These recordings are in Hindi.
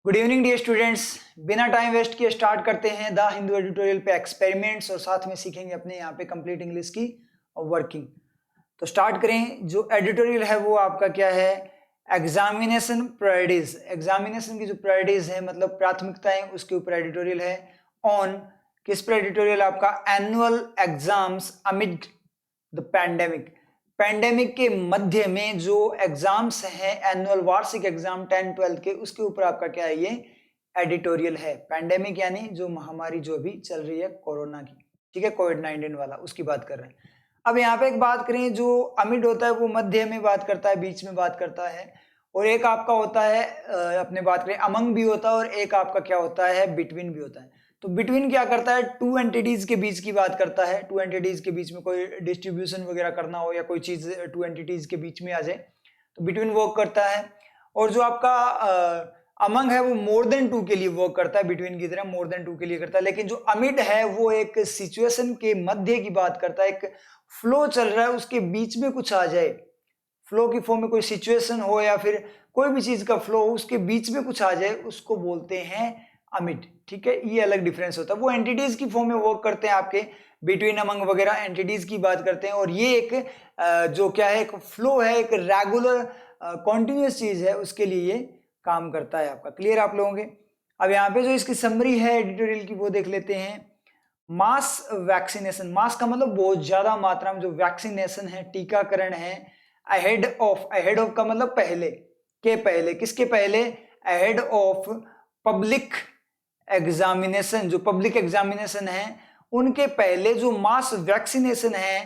Good evening dear students. बिना टाइम वेस्ट किए स्टार्ट करते हैं द हिंदू एडिटोरियल पे एक्सपेरिमेंट्स और साथ में सीखेंगे अपने यहाँ पे कंप्लीट इंग्लिश की वर्किंग। तो स्टार्ट करें। जो एडिटोरियल है वो आपका क्या है? Examination priorities. एग्जामिनेशन की जो प्रायोरिटीज है मतलब प्राथमिकताएं, उसके ऊपर एडिटोरियल है। ऑन किस पर एडिटोरियल? आपका annual exams amid the pandemic. Pandemic के मध्य में जो एग्जाम्स हैं एनुअल वार्षिक एग्जाम 10-12 के, उसके ऊपर आपका क्या है? ये एडिटोरियल है। पैंडेमिक यानी जो महामारी जो अभी चल रही है कोरोना की, ठीक है, कोविड-19 वाला, उसकी बात कर रहे हैं। अब यहाँ पे एक बात करें, जो अमिड होता है वो मध्य में बात करता है, बीच में बात करता है, और एक आपका होता है अपने बात करें अमंग भी होता है, और एक आपका क्या होता है? बिटवीन भी होता है। तो बिटवीन क्या करता है? टू एंटिटीज के बीच की बात करता है। टू एंटिटीज के बीच में कोई डिस्ट्रीब्यूशन वगैरह करना हो या कोई चीज टू एंटिटीज के बीच में आ जाए तो बिटवीन वर्क करता है। और जो आपका अमंग है वो मोर देन टू के लिए वर्क करता है, बिटवीन की तरह मोर देन टू के लिए करता है। लेकिन जो अमिड है वो एक सिचुएशन के मध्य की बात करता है। एक फ्लो चल रहा है, उसके बीच में कुछ आ जाए, फ्लो की फॉर्म में कोई सिचुएशन हो या फिर कोई भी चीज का फ्लो, उसके बीच में कुछ आ जाए, उसको बोलते हैं अमिड। ठीक है, ये अलग डिफरेंस होता है। वो एंटिटीज की फॉर्म में वर्क करते हैं, आपके बिटवीन अमंग वगैरह एंटिटीज की बात करते हैं। और ये एक जो क्या है? एक फ्लो है, एक रेगुलर कॉन्टिन्यूस चीज है, उसके लिए ये काम करता है आपका। क्लियर आप लोगों के? अब यहाँ पे जो इसकी समरी है एडिटोरियल की वो देख लेते हैं। मास वैक्सीनेशन, मास का मतलब बहुत ज्यादा मात्रा में जो वैक्सीनेशन है, टीकाकरण है, अहेड ऑफ, अहेड ऑफ का मतलब पहले के, पहले किसके पहले? Ahead of public examination. जो पब्लिक एग्जामिनेशन है उनके पहले जो मास वैक्सीनेशन है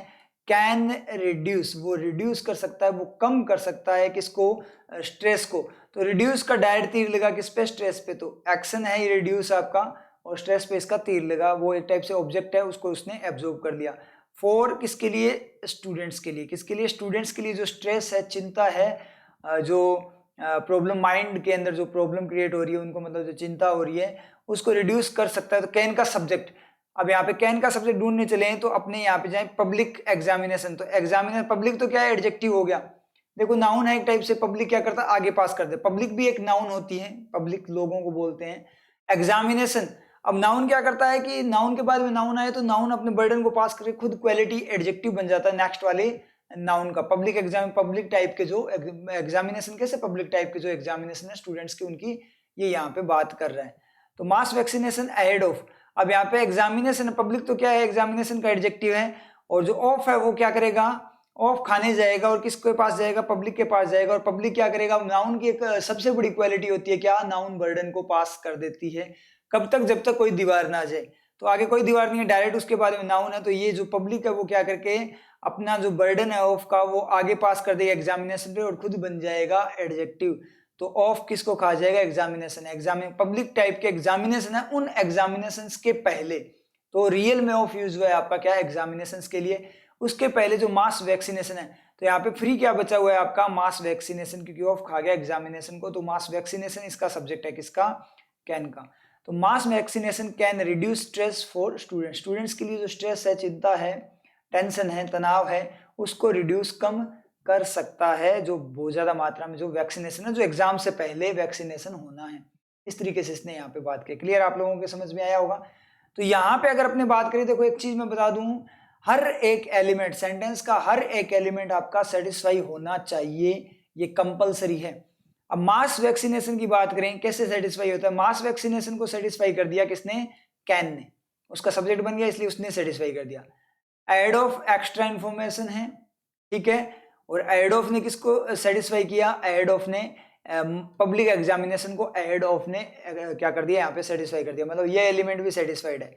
कैन रिड्यूस, वो रिड्यूस कर सकता है, वो कम कर सकता है किसको? स्ट्रेस को। तो रिड्यूस का डायरेक्ट तीर लगा किस पे? स्ट्रेस पे। तो एक्शन है ये रिड्यूस आपका, और स्ट्रेस पे इसका तीर लगा। वो एक टाइप से ऑब्जेक्ट है, उसको उसने एब्जॉर्ब कर लिया। फॉर किसके लिए? स्टूडेंट्स के लिए। किसके लिए? स्टूडेंट्स के लिए। जो स्ट्रेस है, चिंता है, जो प्रॉब्लम माइंड के अंदर जो प्रॉब्लम क्रिएट हो रही है उनको, मतलब जो चिंता हो रही है, उसको रिड्यूस कर सकता है। तो कैन का सब्जेक्ट, अब यहाँ पे कैन का सब्जेक्ट ढूंढने चले हैं तो अपने यहाँ पे जाए पब्लिक एग्जामिनेशन। तो एग्जामिनेशन, पब्लिक तो क्या है? एडजेक्टिव हो गया। देखो नाउन है एक टाइप से, पब्लिक क्या करता है? आगे पास कर दे। पब्लिक भी एक नाउन होती है, पब्लिक लोगों को बोलते हैं। एग्जामिनेशन, अब नाउन क्या करता है कि नाउन के बाद में नाउन आए तो नाउन अपने बर्डन को पास करके खुद क्वालिटी एडजेक्टिव बन जाता है नेक्स्ट वाले नाउन का। पब्लिक एग्जाम, पब्लिक टाइप के जो एग्जामिनेशन, कैसे पब्लिक टाइप के जो एग्जामिनेशन है स्टूडेंट्स की, उनकी ये यहाँ पे बात कर रहा है। तो मास वैक्सीनेशन अहेड ऑफ, अब यहाँ पे एग्जामिनेशन पब्लिक तो क्या है? एग्जामिनेशन का एडजेक्टिव है। और जो ऑफ है वो क्या करेगा? ऑफ खाने जाएगा, और किसके पास जाएगा? पब्लिक के पास जाएगा। और पब्लिक क्या करेगा? नाउन की एक सबसे बड़ी क्वालिटी होती है क्या? नाउन बर्डन को पास कर देती है। कब तक? जब तक कोई दीवार ना आ जाए। तो आगे कोई दीवार नहीं है, डायरेक्ट उसके बारे में नाउन है। तो ये जो पब्लिक है वो क्या करके अपना जो बर्डन है ऑफ का वो आगे पास कर देगा एग्जामिनेशन पे, और खुद बन जाएगा एडजेक्टिव। तो ऑफ किसको कहा जाएगा? एग्जामिनेशन। एग्जामिन पब्लिक टाइप के एग्जामिनेशन है, उन एग्जामिनेशन के पहले। तो रियल में ऑफ यूज हुआ है आपका क्या? एग्जामिनेशन के लिए। उसके पहले जो मास वैक्सीनेशन है, तो यहाँ पे फ्री क्या बचा हुआ है आपका? मास वैक्सीनेशन, क्योंकि ऑफ खा गया एग्जामिनेशन को। तो मास वैक्सीनेशन इसका सब्जेक्ट है, किसका? कैन का। तो mass vaccination can reduce stress for students. Students के लिए जो स्ट्रेस है, चिंता है, टेंशन है, तनाव है, उसको रिड्यूस, कम कर सकता है, जो बहुत ज्यादा मात्रा में जो वैक्सीनेशन है, जो एग्जाम से पहले वैक्सीनेशन होना है। इस तरीके से इसने यहाँ पे बात की। क्लियर आप लोगों के समझ में आया होगा? तो यहाँ पे अगर अपने बात करें, देखो एक चीज मैं बता दूं, हर एक एलिमेंट, सेंटेंस का हर एक एलिमेंट आपका सेटिस्फाई होना चाहिए, ये कंपलसरी है। अब मास वैक्सीनेशन की बात करें, कैसे सेटिस्फाई होता है? मास वैक्सीनेशन को सेटिस्फाई कर दिया किसने? कैन ने। उसका सब्जेक्ट बन गया, इसलिए उसने सेटिस्फाई कर दिया। एड ऑफ एक्स्ट्रा इंफॉर्मेशन है, ठीक है। और एड ऑफ ने किसको सेटिस्फाई किया? एड ऑफ ने पब्लिक एग्जामिनेशन को एड ऑफ ने क्या कर दिया? यहाँ पे सेटिस्फाई कर दिया, मतलब ये एलिमेंट भी सेटिस्फाइड है।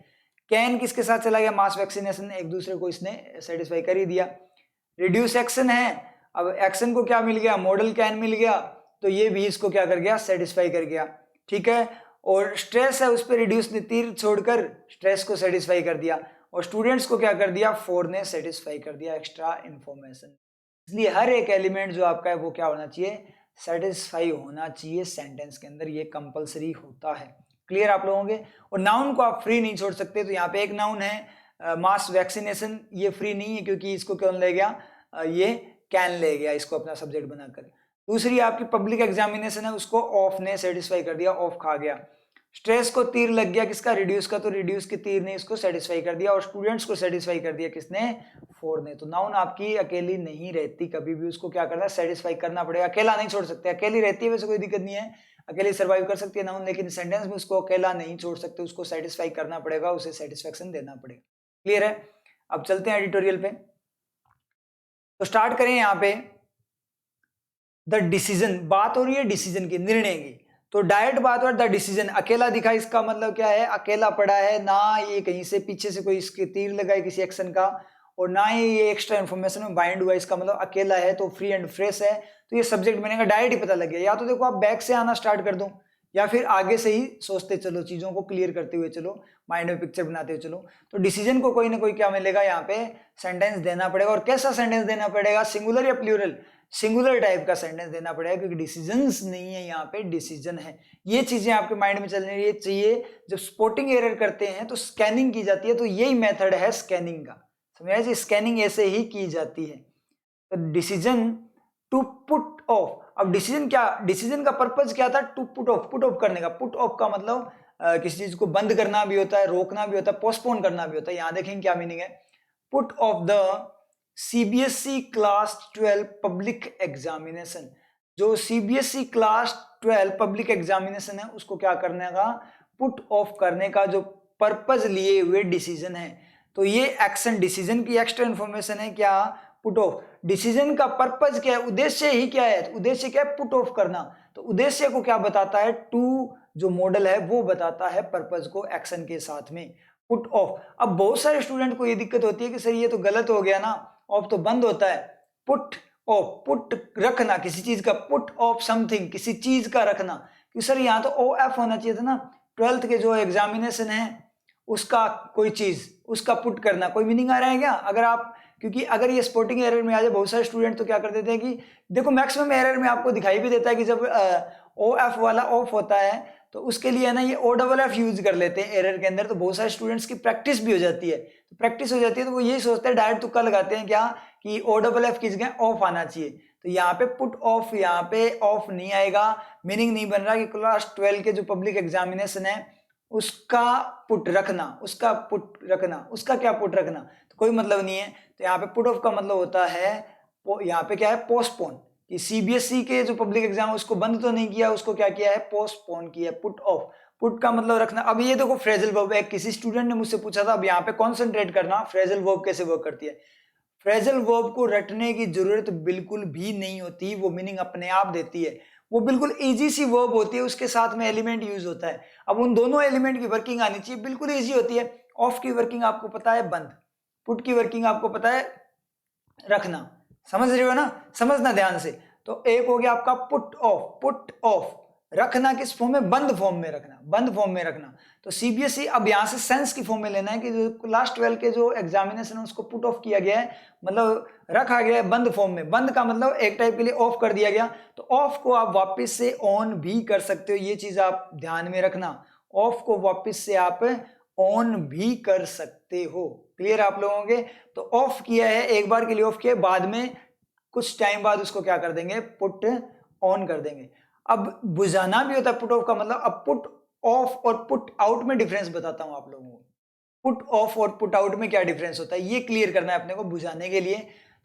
कैन किसके साथ चला गया? मास वैक्सीनेशन, एक दूसरे को इसने सेटिस्फाई कर ही दिया। रिड्यूस एक्शन है, अब एक्शन को क्या मिल गया? मॉडल कैन मिल गया, तो ये भी इसको क्या कर गया? सेटिस्फाई कर गया, ठीक है। और स्ट्रेस है, उस पर रिड्यूस ने तीर छोड़कर स्ट्रेस को सेटिस्फाई कर दिया। और स्टूडेंट्स को क्या कर दिया? फोर ने सेटिस्फाई कर दिया, एक्स्ट्रा इंफॉर्मेशन। इसलिए हर एक एलिमेंट जो आपका है वो क्या होना चाहिए? सेटिस्फाई होना चाहिए सेंटेंस के अंदर, ये कंपलसरी होता है। क्लियर आप लोगों के? और नाउन को आप फ्री नहीं छोड़ सकते। तो यहाँ पे एक नाउन है मास वैक्सीनेशन, ये फ्री नहीं है, क्योंकि इसको कौन ले गया? ये कैन ले गया इसको अपना सब्जेक्ट बनाकर। दूसरी आपकी पब्लिक एग्जामिनेशन है, उसको ऑफ ने सेटिस्फाई कर दिया, ऑफ खा गया। स्ट्रेस को तीर लग गया किसका, रिड्यूस का, तो रिड्यूस के तीर ने इसको सेटिस्फाई कर दिया, और स्टूडेंट्स को सेटिस्फाई कर दिया किसने, फोर ने। तो नाउन आपकी अकेली नहीं रहती, कभी भी उसको क्या करना है, सेटिस्फाई करना पड़ेगा, अकेला नहीं छोड़ सकते। अकेली रहती है वैसे कोई दिक्कत नहीं है, अकेली सर्वाइव कर सकती है नाउन, लेकिन सेंटेंस में उसको अकेला नहीं छोड़ सकते, उसको सेटिस्फाई करना पड़ेगा, उसे सेटिस्फेक्शन देना पड़ेगा। क्लियर है? अब चलते हैं एडिटोरियल पे। तो स्टार्ट करें यहाँ पे, द डिसीजन, बात हो रही है डिसीजन की, निर्णय की। तो डायरेक्ट बात और द डिसीजन, अकेला दिखा, इसका मतलब क्या है, अकेला पड़ा है, ना ये कहीं से पीछे से कोई इसके तीर लगाए किसी एक्शन का, और ना ही ये एक्स्ट्रा इन्फॉर्मेशन में बाइंड हुआ, इसका मतलब अकेला है, तो फ्री एंड फ्रेश है। तो ये सब्जेक्ट बनेगा, डायरेक्ट ही पता लग गया। या तो देखो आप बैक से आना स्टार्ट कर दो, या फिर आगे से ही सोचते चलो, चीजों को क्लियर करते हुए चलो, माइंड में पिक्चर बनाते हुए चलो। तो डिसीजन को कोई ना कोई क्या मिलेगा, यहाँ पे सेंटेंस देना पड़ेगा। और कैसा सेंटेंस देना पड़ेगा, सिंगुलर या प्लूरल, सिंगुलर टाइप का सेंटेंस देना पड़ेगा, क्योंकि डिसीजंस नहीं है, यहाँ पे डिसीजन है। ये चीजें आपके माइंड में चलनी चाहिए। जब स्पॉटिंग एरर करते हैं तो स्कैनिंग की जाती है, तो यही मेथड है स्कैनिंग का, समझ जी, स्कैनिंग ऐसे ही की जाती है। तो डिसीजन टू पुट ऑफ, अब डिसीजन क्या, डिसीजन का पर्पज क्या था, to put off, put off करने का। पुट ऑफ का मतलब किसी चीज को बंद करना भी होता है, रोकना भी होता है, पोस्टपोन करना भी होता है। यहां देखेंगे क्या मीनिंग है, put off the CBSE class 12 public examination. जो सीबीएसई क्लास 12 पब्लिक एग्जामिनेशन है, उसको क्या करने का, पुट ऑफ करने का जो पर्पज लिए हुए डिसीजन है। तो ये एक्शन डिसीजन की एक्स्ट्रा इंफॉर्मेशन है क्या, पुट ऑफ। डिसीजन का पर्पज क्या है, उद्देश्य ही क्या है, तो उद्देश्य क्या है, पुट ऑफ करना। तो उद्देश्य को क्या बताता है, टू जो मॉडल है वो बताता है पर्पज को एक्शन के साथ में, पुट ऑफ। अब बहुत सारे स्टूडेंट को ये दिक्कत होती है कि सर ये तो गलत हो गया ना, ऑफ तो बंद होता है, पुट ऑफ, पुट रखना किसी चीज का, पुट ऑफ समथिंग, किसी चीज का रखना। क्योंकि सर यहाँ तो ओ एफ होना चाहिए था ना, 12th के जो एग्जामिनेशन है उसका कोई चीज, उसका पुट करना, कोई मीनिंग आ रहा है क्या? अगर आप, क्योंकि अगर ये स्पोर्टिंग एरर में आ जाए, बहुत सारे स्टूडेंट तो क्या कर देते हैं कि देखो मैक्सिमम एरर में आपको दिखाई भी देता है कि जब ओ एफ वाला ऑफ होता है तो उसके लिए ना ये ओ डबल एफ यूज कर लेते हैं एरर के अंदर। तो बहुत सारे स्टूडेंट्स की प्रैक्टिस भी हो जाती है, तो प्रैक्टिस हो जाती है तो वो यही सोचते हैं, डायरेक्ट तुक्का लगाते हैं क्या कि ओ डबल एफ की जगह ऑफ आना चाहिए। तो यहाँ पे पुट ऑफ, यहाँ पे ऑफ नहीं आएगा, मीनिंग नहीं बन रहा कि क्लास 12 के जो पब्लिक एग्जामिनेशन है उसका पुट रखना, उसका पुट रखना, उसका क्या पुट रखना, तो कोई मतलब नहीं है। तो यहाँ पे पुट ऑफ का मतलब होता है, यहाँ पे क्या है, पोस्टपोन, कि सीबीएसई के जो पब्लिक एग्जाम है उसको बंद तो नहीं किया, उसको क्या किया है, पोस्टपोन किया, पुट ऑफ। पुट का मतलब रखना। अब ये देखो फ्रेजल वर्ब है, किसी स्टूडेंट ने मुझसे पूछा था, अब यहाँ पे कॉन्सेंट्रेट करना, फ्रेजल वर्ब कैसे वर्क करती है। फ्रेजल वर्ब को रटने की जरूरत बिल्कुल भी नहीं होती, वो मीनिंग अपने आप देती है, वो बिल्कुल इजी सी वर्ब होती है, उसके साथ में एलिमेंट यूज होता है। अब उन दोनों एलिमेंट की वर्किंग आनी चाहिए, बिल्कुल इजी होती है। ऑफ की वर्किंग आपको पता है, बंद। पुट की वर्किंग आपको पता है, रखना। समझ रहे हो ना, समझना ध्यान से। तो एक हो गया आपका पुट ऑफ, पुट ऑफ रखना किस फॉर्म में, बंद फॉर्म में रखना, बंद फॉर्म में रखना। तो सीबीएसई अब यहां से सेंस की फॉर्म में लेना है कि जो क्लास 12 के जो एग्जामिनेशन है उसको पुट ऑफ किया गया है, मतलब रखा गया है बंद फॉर्म में। बंद का मतलब एक टाइप के लिए ऑफ कर दिया गया, तो ऑफ को आप वापस से ऑन भी कर सकते हो, ये चीज आप ध्यान में रखना। ऑफ को वापस से आप ऑन भी कर सकते हो। क्लियर आप लोगों के? तो ऑफ किया है, एक बार के लिए ऑफ किया, बाद में कुछ टाइम बाद उसको क्या कर देंगे, पुट ऑन कर देंगे। अब बुझाना भी होता है पुट ऑफ का मतलब। अब पुट ऑफ और पुट आउट में डिफरेंस बताता हूं आप लोगों को। पुट ऑफ और पुट आउट में क्या डिफरेंस होता है, ये क्लियर करना है अपने को बुझाने के लिए।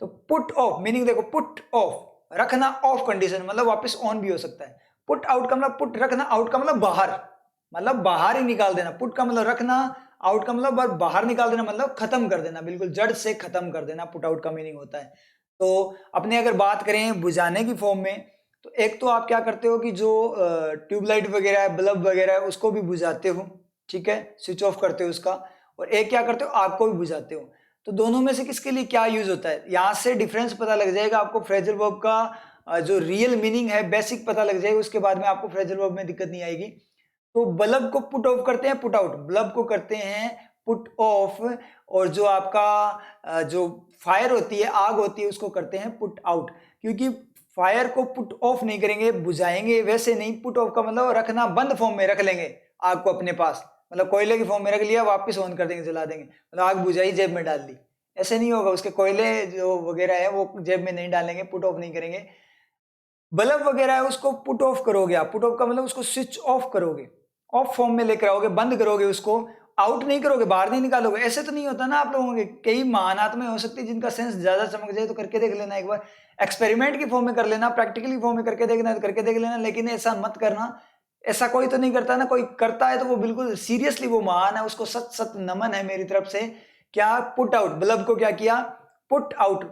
तो पुट ऑफ मीनिंग देखो, पुट ऑफ रखना, ऑफ कंडीशन मतलब वापस ऑन भी हो सकता है। पुट आउट का मतलब पुट रखना, आउट का मतलब बाहर, मतलब बाहर ही निकाल देना। पुट का मतलब रखना, आउट का मतलब बाहर निकाल देना, मतलब खत्म कर देना, बिल्कुल जड़ से खत्म कर देना, पुट आउट का मीनिंग होता है। तो अपने अगर बात करें बुझाने की फॉर्म में, तो एक तो आप क्या करते हो कि जो ट्यूबलाइट वगैरह है, बल्ब वगैरह है, उसको भी बुझाते हो, ठीक है, स्विच ऑफ करते हो उसका। और एक क्या करते हो, आग को भी बुझाते हो। तो दोनों में से किसके लिए क्या यूज होता है, यहां से डिफरेंस पता लग जाएगा आपको। फ्रेजल वर्ब का जो रियल मीनिंग है, बेसिक पता लग जाएगा, उसके बाद में आपको फ्रेजल वर्ब में दिक्कत नहीं आएगी। तो बल्ब को पुट ऑफ करते हैं, पुट आउट। बल्ब को करते हैं पुट ऑफ, और जो आपका जो फायर होती है, आग होती है, उसको करते हैं पुट आउट। क्योंकि फायर को पुट ऑफ नहीं करेंगे, बुझाएंगे, वैसे नहीं। पुट ऑफ का मतलब रखना, बंद फॉर्म में रख लेंगे आग को अपने पास, मतलब कोयले की फॉर्म में रख लिया, वापस ऑन कर देंगे, जला देंगे, मतलब आग बुझाई जेब में डाल दी, ऐसे नहीं होगा। उसके कोयले जो वगैरह है वो जेब में नहीं डालेंगे, पुट ऑफ नहीं करेंगे। बल्ब वगैरह है उसको पुट ऑफ करोगे आप, पुट ऑफ का मतलब उसको स्विच ऑफ करोगे, ऑफ फॉर्म में लेकर आओगे, बंद करोगे उसको, आउट नहीं करोगे, बाहर नहीं निकालोगे। ऐसे तो नहीं होता ना आप लोगों के, कई महान आत्माएं हो सकती है जिनका सेंस ज्यादा चमक जाए, तो करके देख लेना एक बार, एक्सपेरिमेंट की फॉर्म में कर लेना, प्रैक्टिकली फॉर्म में करके देखना तो करके देख लेना, लेकिन ऐसा मत करना। ऐसा कोई तो नहीं करता ना, कोई करता है तो वो बिल्कुल सीरियसली वो महान है, उसको सत सत नमन है मेरी तरफ से। क्या पुट आउट, बल्ब को क्या किया, पुट आउट,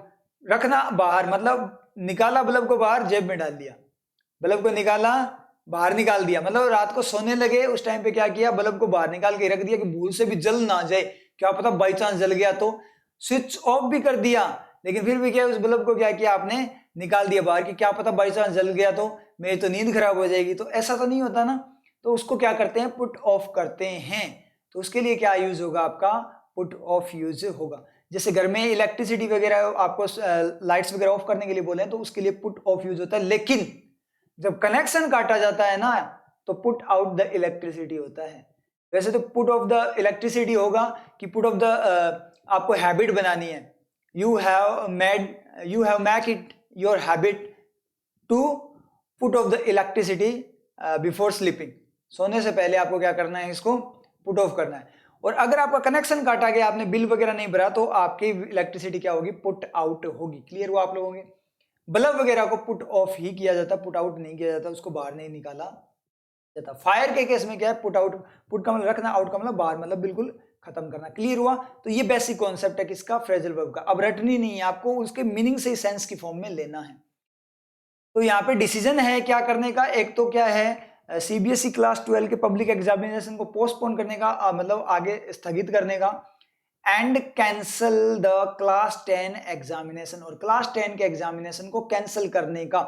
रखना बाहर, मतलब निकाला बल्ब को बाहर, जेब में डाल दिया, बल्ब को निकाला बाहर निकाल दिया, मतलब रात को सोने लगे उस टाइम पे क्या किया, बल्ब को बाहर निकाल के रख दिया कि भूल से भी जल ना जाए, क्या पता बाई चांस जल गया तो। स्विच ऑफ भी कर दिया, लेकिन फिर भी क्या, उस बल्ब को क्या किया आपने, निकाल दिया बाहर, कि क्या पता बाई चांस जल गया तो मेरी तो नींद खराब हो जाएगी, तो ऐसा तो नहीं होता ना। तो उसको क्या करते हैं, पुट ऑफ करते हैं। तो उसके लिए क्या यूज होगा आपका, पुट ऑफ यूज होगा। जैसे घर में इलेक्ट्रिसिटी वगैरह आपको लाइट्स वगैरह ऑफ करने के लिए बोले तो उसके लिए पुट ऑफ यूज होता है, लेकिन जब कनेक्शन काटा जाता है ना तो पुट आउट द इलेक्ट्रिसिटी होता है। वैसे तो पुट ऑफ द इलेक्ट्रिसिटी होगा कि पुट ऑफ द, आपको हैबिट बनानी है, you have make it your habit to put off the electricity before sleeping. सोने से पहले आपको क्या करना है, इसको पुट ऑफ करना है। और अगर आपका कनेक्शन काटा गया, आपने बिल वगैरह नहीं भरा, तो आपकी इलेक्ट्रिसिटी क्या होगी, पुट आउट होगी। क्लियर हुआ आप लोगों के। बल्ब वगैरह को पुट ऑफ ही किया जाता, पुट आउट नहीं किया जाता, उसको बाहर नहीं निकाला जाता। फायर के केस में क्या है, पुट आउट, पुट का मतलब रखना, आउट का मतलब बाहर, मतलब बिल्कुल खत्म करना। क्लियर हुआ। तो ये बेसिक कॉन्सेप्ट है किसका, फ्रेजल वर्ब का। अब रटनी नहीं है आपको, उसके मीनिंग से सेंस की फॉर्म में लेना है। तो यहाँ पे डिसीजन है क्या करने का, एक तो क्या है, सीबीएसई क्लास 12 के पब्लिक एग्जामिनेशन को पोस्टपोन करने का, मतलब आगे स्थगित करने का, and cancel the class 10 examination, और क्लास 10 के एग्जामिनेशन को कैंसिल करने का।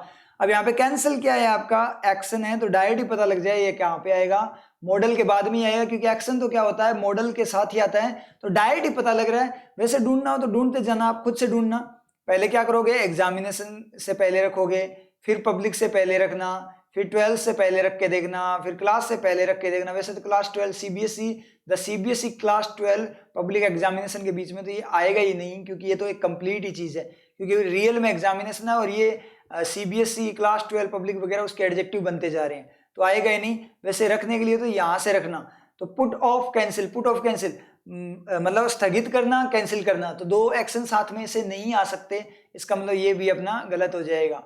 अब यहाँ पे कैंसिल क्या है, आपका एक्शन है, तो डायरेक्ट ही पता लग जाए ये कहाँ पे आएगा, मॉडल के बाद में आएगा, क्योंकि एक्शन तो क्या होता है, मॉडल के साथ ही आता है, तो डायरेक्ट ही पता लग रहा है। वैसे ढूंढना हो तो ढूंढते जाना, आप खुद से ढूंढना। पहले क्या करोगे, एग्जामिनेशन से पहले रखोगे, फिर पब्लिक से पहले रखना, फिर 12 से पहले रख के देखना, फिर क्लास से पहले रख के देखना। वैसे तो class 12 CBSE, the CBSE class 12 public examination के बीच में तो ये आएगा ही नहीं, क्योंकि ये तो एक कंप्लीट ही चीज है, क्योंकि रियल में एग्जामिनेशन है, और ये सीबीएसई क्लास 12 पब्लिक वगैरह उसके एडजेक्टिव बनते जा रहे हैं, तो आएगा ही नहीं। वैसे रखने के लिए तो यहाँ से रखना, तो put off cancel, put off cancel मतलब स्थगित करना, कैंसिल करना, तो दो एक्शन साथ में से नहीं आ सकते, इसका मतलब ये भी अपना गलत हो जाएगा,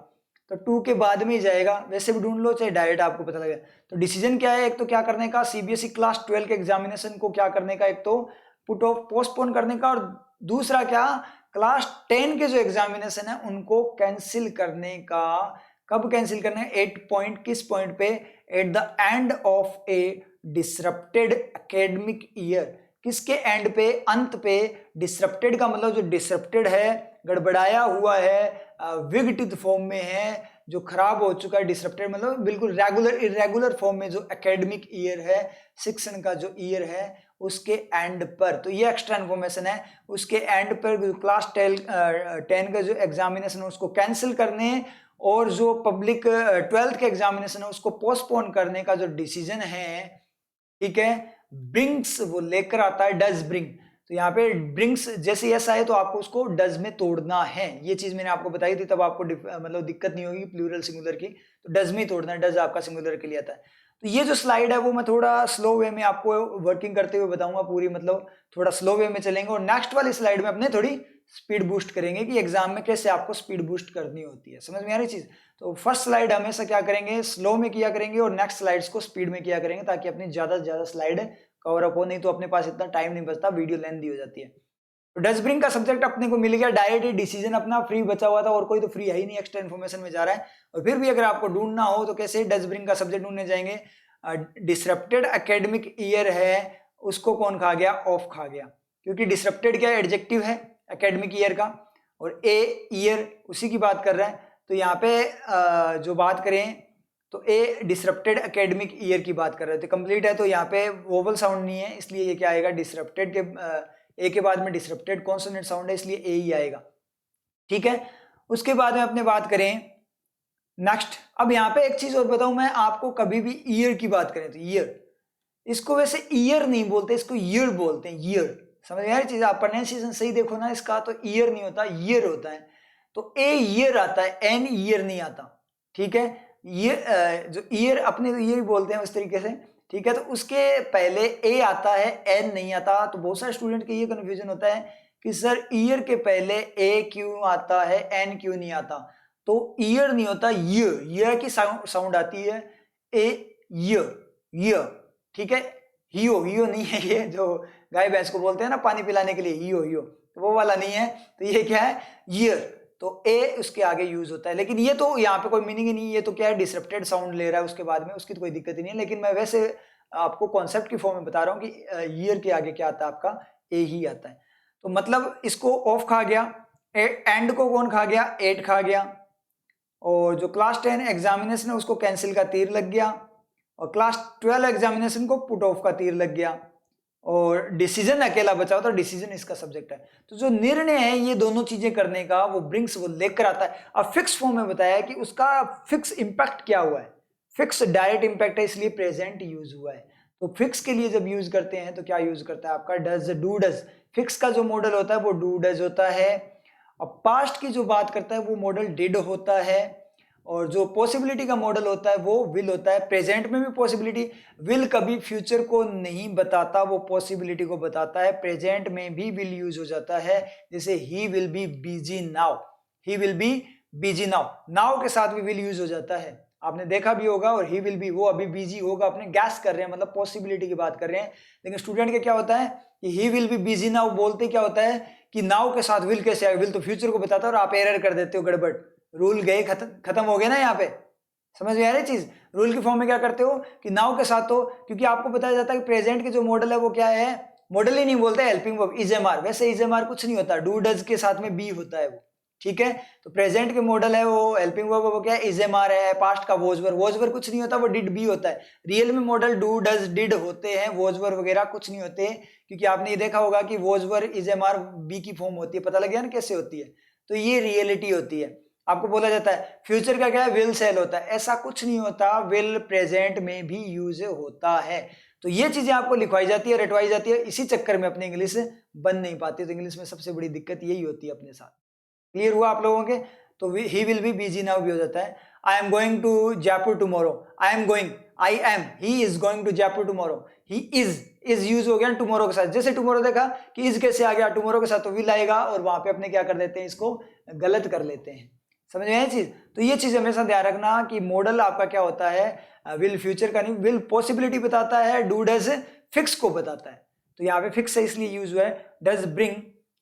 तो टू के बाद में ही जाएगा। वैसे भी ढूंढ लो चाहे डायरेक्ट आपको पता लगे। तो डिसीजन क्या है, एक तो क्या करने का, सीबीएसई क्लास 12 के एग्जामिनेशन को क्या करने का, एक तो पुट ऑफ पोस्टपोन करने का, और दूसरा क्या, क्लास 10 के जो एग्जामिनेशन है उनको कैंसिल करने का। कब कैंसिल करने है, 8 पॉइंट, किस पॉइंट पे, at the end of A disrupted academic year. किसके एंड पे, अंत पे। डिसरप्टेड का मतलब जो डिसरप्टेड है, गड़बड़ाया हुआ है, विघटित फॉर्म में है, जो खराब हो चुका है। डिसरप्टेड मतलब बिल्कुल रेगुलर, इरेगुलर फॉर्म में जो एकेडमिक ईयर है, शिक्षण का जो ईयर है, उसके एंड पर। तो ये एक्स्ट्रा इन्फॉर्मेशन है, उसके एंड पर क्लास 10 का जो एग्जामिनेशन है उसको कैंसिल करने, और जो पब्लिक 12th के एग्जामिनेशन है उसको पोस्टपोन करने का जो डिसीजन है, ठीक है, ब्रिंग्स वो लेकर आता है, डज ब्रिंग। तो यहाँ पे ब्रिंग्स जैसे ऐसा है तो आपको उसको डज में तोड़ना है। ये चीज मैंने आपको बताई थी, तब आपको मतलब दिक्कत नहीं होगी प्लूरल सिंगुलर की, तो डज में ही तोड़ना है, डज आपका सिंगुलर के लिए आता है। तो ये जो स्लाइड है वो मैं थोड़ा स्लो वे में आपको वर्किंग करते हुए बताऊंगा पूरी, मतलब थोड़ा स्लो वे में चलेंगे, और नेक्स्ट वाली स्लाइड में अपने थोड़ी स्पीड बूस्ट करेंगे कि एग्जाम में कैसे आपको स्पीड बूस्ट करनी होती है। समझ में आ रही चीज। तो फर्स्ट स्लाइड हमेशा क्या करेंगे, स्लो में किया करेंगे, और नेक्स्ट स्लाइड्स को स्पीड में किया करेंगे, ताकि अपनी ज्यादा से ज्यादा स्लाइड कवर अप हो, नहीं तो अपने पास इतना टाइम नहीं बचता, वीडियो लेंथी हो जाती है। तो डज ब्रिंग का सब्जेक्ट अपने को मिल गया, डायरेक्ट डिसीजन अपना फ्री बचा हुआ था, और कोई तो फ्री है ही नहीं, एक्स्ट्रा इन्फॉर्मेशन में जा रहा है। और फिर भी अगर आपको ढूंढना हो तो कैसे डज ब्रिंग का सब्जेक्ट ढूंढने जाएंगे, डिसरप्टेड एकेडमिक ईयर है, उसको कौन खा गया, ऑफ खा गया, क्योंकि डिसरप्टेड क्या एडजेक्टिव है एकेडमिक ईयर का, और ए ईयर उसी की बात कर रहा है। तो यहाँ पे जो बात करें तो ए डिसरप्टेड एकेडमिक ईयर की बात कर रहे थे, कंप्लीट है, तो यहाँ पे वोवल साउंड नहीं है, इसलिए ये क्या आएगा, डिसरप्टेड के ए के बाद में डिसरप्टेड कॉन्सोनेंट साउंड है, इसलिए ए ही आएगा। ठीक है, उसके बाद में अपने बात करें नेक्स्ट। अब यहाँ पे एक चीज और बताऊं मैं आपको, कभी भी ईयर की बात करें तो ईयर, इसको वैसे ईयर नहीं बोलते, इसको ईयर बोलते हैं, ईयर। समझ में आ रही चीज, आप प्रोनाउंसिएशन सही देखो ना इसका, तो ईयर नहीं होता, ईयर होता है। तो ए ईयर आता है, एन ईयर नहीं आता। ठीक है। ये जो ईयर अपने ये बोलते हैं उस तरीके से, ठीक है। तो उसके पहले ए आता है, एन नहीं आता। तो बहुत सारे स्टूडेंट के ये कंफ्यूजन होता है कि सर ईयर के पहले ए क्यों आता है, एन क्यों नहीं आता। तो ईयर नहीं होता, य की साउंड आती है, ए य, ठीक है। हियो हियो नहीं है, ये जो गाय भैंस को बोलते हैं ना पानी पिलाने के लिए, हियो हियो, तो वो वाला नहीं है। तो ये क्या है, ईयर, तो ए उसके आगे यूज होता है। लेकिन ये तो यहाँ पे कोई मीनिंग ही नहीं, ये तो क्या है, डिसरप्टेड साउंड ले रहा है उसके बाद में, उसकी तो कोई दिक्कत ही नहीं है। लेकिन मैं वैसे आपको कॉन्सेप्ट की फॉर्म में बता रहा हूँ कि ईयर के आगे क्या आता है, आपका ए ही आता है। तो मतलब इसको ऑफ खा गया, एंड को कौन खा गया, एट खा गया। और जो क्लास 10 एग्जामिनेशन है उसको कैंसिल का तीर लग गया, और क्लास 12 एग्जामिनेशन को पुट ऑफ का तीर लग गया, और डिसीजन अकेला बचा हुआ, तो डिसीजन इसका सब्जेक्ट है। तो जो निर्णय है ये दोनों चीजें करने का, वो ब्रिंग्स, वो लेकर आता है। अब फिक्स फॉर्म में बताया है कि उसका फिक्स इंपैक्ट क्या हुआ है, फिक्स डायरेक्ट इंपैक्ट है, इसलिए प्रेजेंट यूज हुआ है। तो फिक्स के लिए जब यूज करते हैं तो क्या यूज करता है आपका, डज, डू डज। फिक्स का जो मॉडल होता है वो डू डज होता है। और पास्ट की जो बात करता है वो मॉडल डिड होता है, और जो पॉसिबिलिटी का मॉडल होता है वो विल होता है। प्रेजेंट में भी पॉसिबिलिटी, विल कभी फ्यूचर को नहीं बताता, वो पॉसिबिलिटी को बताता है। प्रेजेंट में भी विल यूज हो जाता है, जैसे ही will be busy now, he will be busy now, now के साथ भी विल यूज हो जाता है, आपने देखा भी होगा। और ही विल बी, वो अभी बिजी होगा, अपने गैस कर रहे हैं, मतलब पॉसिबिलिटी की बात कर रहे हैं। लेकिन स्टूडेंट के क्या होता है कि ही विल बी बिजी नाउ बोलते क्या होता है कि नाउ के साथ विल कैसे आए, विल तो फ्यूचर को बताता है, और आप एरर कर देते हो, गड़बड़, रूल गए, खत्म हो गए ना। यहाँ पे समझ में आ रही चीज। रूल की फॉर्म में क्या करते हो कि नाउ के साथ हो, क्योंकि आपको बताया जाता है कि प्रेजेंट के जो मॉडल है वो क्या है, मॉडल ही नहीं बोलते, helping verb, is am are. वैसे इज एम आर कुछ नहीं होता, डू डज के साथ में बी होता है वो, ठीक है। तो प्रेजेंट के मॉडल है वो हेल्पिंग वर्ब, वो क्या है, इज एम आर है। पास्ट का वॉज वर्ब, वॉज वर्ब कुछ नहीं होता, वो डिड बी होता है। रियल में मॉडल डू डज डिड होते हैं, वॉज वर्ब वगैरह कुछ नहीं होते, क्योंकि आपने ये देखा होगा कि was verb is am are be की फॉर्म होती है, पता लग गया ना कैसे होती है। तो ये रियलिटी होती है। आपको बोला जाता है फ्यूचर का क्या है, विल सेल होता है, ऐसा कुछ नहीं होता, विल प्रेजेंट में भी यूज होता है। तो ये चीजें आपको लिखवाई जाती है, रटवाई जाती है, इसी चक्कर में अपनी इंग्लिश बन नहीं पाती। तो इंग्लिश में सबसे बड़ी दिक्कत यही होती है अपने साथ। क्लियर हुआ आप लोगों के। तो he will be busy now भी हो जाता है। I am going to Jaipur tomorrow, I am going, I am, he is going to Jaipur tomorrow, he is use हो गया टुमारो के साथ। जैसे टुमारो देखा कि इज कैसे आ गया, टुमारो के साथ तो विल आएगा, और वहां पे अपने क्या कर देते हैं, इसको गलत कर लेते हैं। समझ में आई चीज। तो ये चीज हमेशा ध्यान रखना कि मॉडल आपका क्या होता है, विल फ्यूचर का नहीं, विल पॉसिबिलिटी बताता है, डू डज फिक्स को बताता है। तो यहाँ पे फिक्स है इसलिए यूज हुआ है। डज ब्रिंग,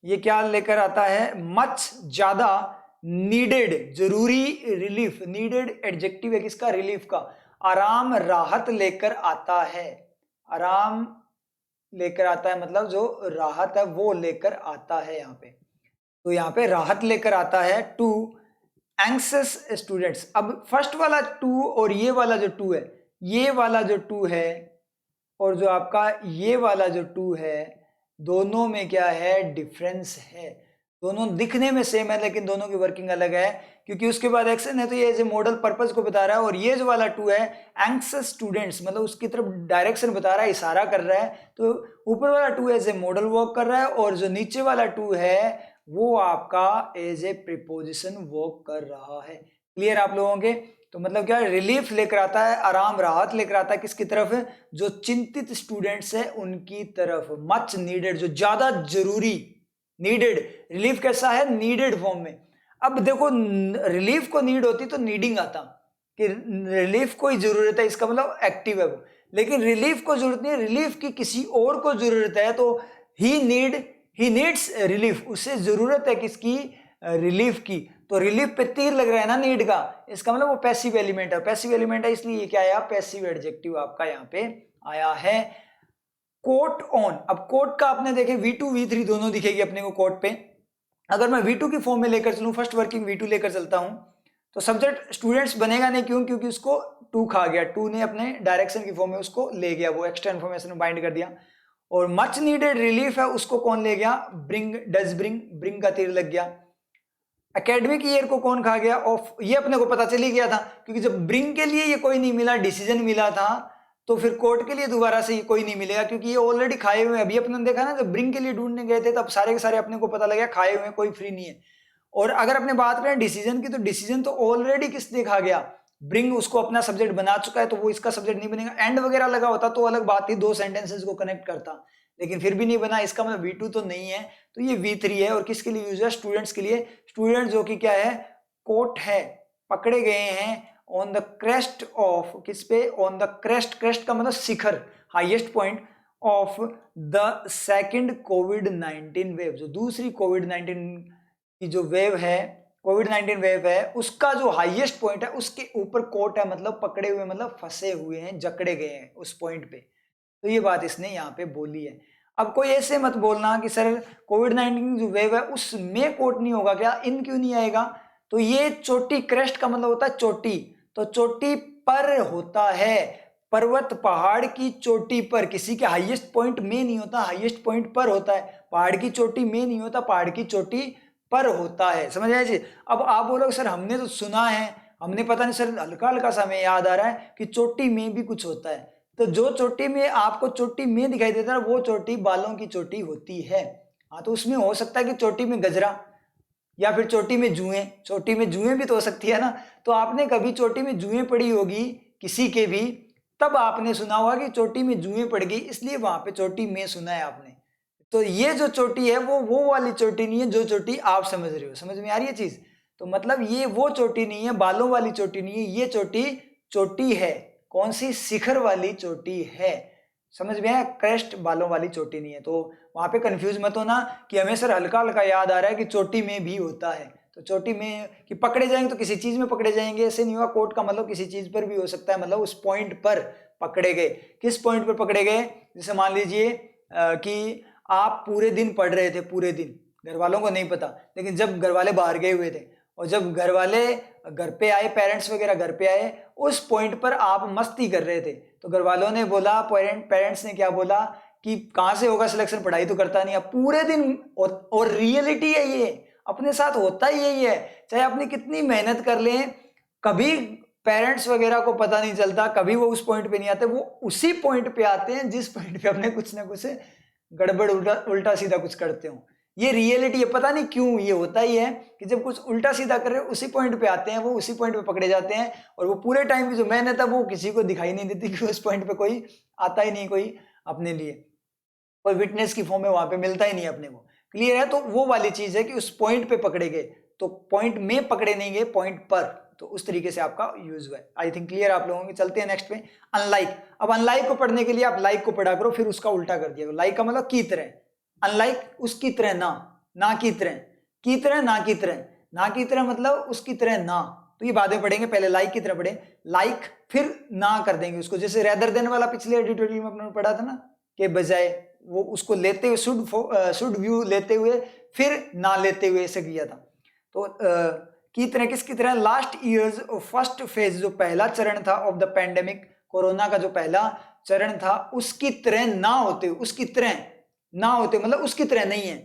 ये क्या लेकर आता है, मच, ज्यादा, नीडेड, जरूरी, रिलीफ, नीडेड एडजेक्टिव है किसका, रिलीफ का। आराम, राहत लेकर आता है, आराम लेकर आता है, मतलब जो राहत है वो लेकर आता है यहाँ पे। तो यहाँ पे राहत लेकर आता है। To anxious students. अब फर्स्ट वाला टू और ये वाला जो टू है, ये वाला जो टू है और जो आपका ये वाला जो टू है, दोनों में क्या है, डिफरेंस है। दोनों दिखने में सेम है लेकिन दोनों की वर्किंग अलग है, क्योंकि उसके बाद एक्शन है तो ये एज ए मॉडल पर्पज को बता रहा है, और ये जो वाला टू है एंक्सियस स्टूडेंट्स, मतलब उसकी तरफ डायरेक्शन बता रहा है, इशारा कर रहा है। तो ऊपर वाला to as a model work कर रहा है, और जो नीचे वाला टू है वो आपका एज ए प्रीपोजिशन वर्क कर रहा है। क्लियर आप लोगों के। तो मतलब क्या, रिलीफ लेकर आता है, आराम, राहत लेकर आता है, किसकी तरफ, जो चिंतित स्टूडेंट्स है उनकी तरफ। मच नीडेड, जो ज्यादा जरूरी, नीडेड। रिलीफ कैसा है, नीडेड फॉर्म में। अब देखो रिलीफ को नीड होती तो नीडिंग आता, कि रिलीफ को ही जरूरत है, इसका मतलब एक्टिव है वो। लेकिन रिलीफ को जरूरत नहीं है, रिलीफ की किसी और को जरूरत है, तो ही नीड्स रिलीफ, उसे जरूरत है किसकी, रिलीफ की। तो रिलीफ पे तीर लग रहा है ना नीड का, इसका मतलब वो पैसिव एलिमेंट है। पैसिव एलिमेंट है इसलिए ये क्या आया, पैसिव एडजेक्टिव आपका यहाँ पे आया है। कोट ऑन, अब कोट का आपने देखे V2 V3 दोनों दिखेगी अपने को कोट पे। अगर मैं V2 की फॉर्म में लेकर चलूं, फर्स्ट वर्किंग V2 लेकर चलता हूं, तो सब्जेक्ट स्टूडेंट्स बनेगा नहीं, क्यों, क्योंकि उसको टू खा गया, टू ने अपने डायरेक्शन की फॉर्म में उसको ले गया, वो एक्स्ट्रा इन्फॉर्मेशन में बाइंड कर दिया। और मच नीडेड रिलीफ है, उसको कौन ले गया, ब्रिंग, डज ब्रिंग, ब्रिंग का तीर लग गया। एकेडमिक ईयर को कौन खा गया, ऑफ, ये अपने को पता चल ही गया था, क्योंकि जब ब्रिंग के लिए ये कोई नहीं मिला, डिसीजन मिला था, तो फिर कोर्ट के लिए दोबारा से ये कोई नहीं मिलेगा, क्योंकि ये ऑलरेडी खाए हुए हैं। अभी अपने देखा ना, जब ब्रिंग के लिए ढूंढने गए थे तब सारे के सारे अपने को पता लगा खाए हुए हैं, कोई फ्री नहीं है। और अगर अपने बात करें डिसीजन की, तो डिसीजन तो ऑलरेडी किसने खा गया, ब्रिंग उसको अपना सब्जेक्ट बना चुका है तो वो इसका सब्जेक्ट नहीं बनेगा। एंड वगैरह लगा होता तो अलग बात थी, 2 सेंटेंसेस को कनेक्ट करता, लेकिन फिर भी नहीं बना, इसका मतलब V2 तो नहीं है, तो ये V3 है। और किसके लिए यूज है? स्टूडेंट्स के लिए। स्टूडेंट जो कि क्या है? कोट है, पकड़े गए हैं ऑन द क्रेस्ट ऑफ, किस पे? ऑन द क्रेस्ट, क्रेस्ट का मतलब शिखर, highest point of the second कोविड-19 वेव, जो दूसरी कोविड-19 की जो वेव है, कोविड-19 वेव है, उसका जो हाईएस्ट पॉइंट है उसके ऊपर कोट है, मतलब पकड़े हुए, मतलब फंसे हुए हैं, जकड़े गए हैं उस पॉइंट पे। तो ये बात इसने यहाँ पे बोली है। अब कोई ऐसे मत बोलना कि सर कोविड-19 जो वेव है उसमें कोट नहीं होगा क्या, इन क्यों नहीं आएगा? तो ये चोटी, क्रेस्ट का मतलब होता है चोटी, तो चोटी पर होता है, पर्वत पहाड़ की चोटी पर, किसी के हाईएस्ट पॉइंट में नहीं होता, हाईएस्ट पॉइंट पर होता है, पहाड़ की चोटी में नहीं होता, पहाड़ की चोटी पर होता है। समझ आए जी? अब आप बोलोगे सर हमने तो सुना है, हमने पता नहीं सर, हल्का हल्का सा हमें याद आ रहा है कि चोटी में भी कुछ होता है। तो जो चोटी में आपको चोटी में दिखाई देता है वो चोटी बालों की चोटी होती है। हाँ, तो उसमें हो सकता है कि चोटी में गजरा, या फिर चोटी में जुएं, चोटी में जुएं भी तो हो सकती है ना। तो आपने कभी चोटी में जुएं पड़ी होगी किसी के भी, तब आपने सुना होगा कि चोटी में जुएं पड़ गई, इसलिए वहां पे चोटी में सुना है आपने। तो ये जो चोटी है वो वाली चोटी नहीं है जो चोटी आप समझ रहे हो। समझ में आ रही है चीज? तो मतलब ये वो चोटी नहीं है, बालों वाली चोटी नहीं है, ये चोटी चोटी है। कौन सी? शिखर वाली चोटी है। समझ में आया? क्रेस्ट बालों वाली चोटी नहीं है। तो वहां पे कंफ्यूज मत होना कि हमें सर हल्का हल्का याद आ रहा है कि चोटी में भी होता है। तो चोटी में कि पकड़े जाएंगे तो किसी चीज में पकड़े जाएंगे, ऐसे नहीं होगा। कोट का मतलब किसी चीज पर भी हो सकता है, मतलब उस पॉइंट पर पकड़े गए। किस पॉइंट पर पकड़े गए? जैसे मान लीजिए कि आप पूरे दिन पढ़ रहे थे, पूरे दिन, घर वालों को नहीं पता, लेकिन जब घर वाले बाहर गए हुए थे और जब घर वाले घर पे आए, पेरेंट्स वगैरह घर पे आए, उस पॉइंट पर आप मस्ती कर रहे थे, तो घर वालों ने बोला, पेरेंट्स ने क्या बोला कि कहाँ से होगा सिलेक्शन, पढ़ाई तो करता नहीं। अब पूरे दिन, और रियलिटी है ये, अपने साथ होता ही यही है, चाहे आपने कितनी मेहनत कर लें, कभी पेरेंट्स वगैरह को पता नहीं चलता, कभी वो उस पॉइंट पे नहीं आते, वो उसी पॉइंट पे आते हैं जिस पॉइंट पे अपने कुछ ना कुछ गड़बड़, उल्टा सीधा कुछ करते हो। ये रियलिटी है, पता नहीं क्यों ये होता ही है कि जब कुछ उल्टा सीधा कर रहे हो उसी पॉइंट पे आते हैं, वो उसी पॉइंट पे पकड़े जाते हैं, और वो पूरे टाइम की जो मेहनत है वो किसी को दिखाई नहीं देती कि उस पॉइंट पे कोई आता ही नहीं, कोई अपने लिए कोई विटनेस की फॉर्म में वहां पे मिलता ही नहीं अपने को। क्लियर है? तो वो वाली चीज है कि उस पॉइंट पे पकड़े गए, तो पॉइंट में पकड़े नहीं गए, पॉइंट पर। तो उस तरीके से आपका यूज हुआ है। आई थिंक क्लियर आप लोगों के। चलते हैं नेक्स्ट पे, अनलाइक। अब अनलाइक को पढ़ने के लिए आप लाइक को पढ़ा करो, फिर उसका उल्टा कर दिया। लाइक का मतलब की तरह, अनलाइक उसकी तरह ना, ना की तरह, की तरह ना की तरह, ना की तरह मतलब उसकी तरह ना। तो ये बाद में पढ़ेंगे, पहले लाइक की तरह पढ़े, लाइक फिर ना कर देंगे उसको। जैसे रेदर देन वाला पिछले एडिटोरियल में अपने पढ़ा था ना, के बजाय वो उसको लेते हुए, शुड व्यू लेते हुए फिर ना लेते हुए, ऐसे किया था। तो की तरह, किसकी तरह? लास्ट ईयर्स फर्स्ट फेज, जो पहला चरण था ऑफ द पैंडेमिक, कोरोना का जो पहला चरण था, उसकी तरह ना होते, उसकी तरह ना होते मतलब उसकी तरह नहीं है।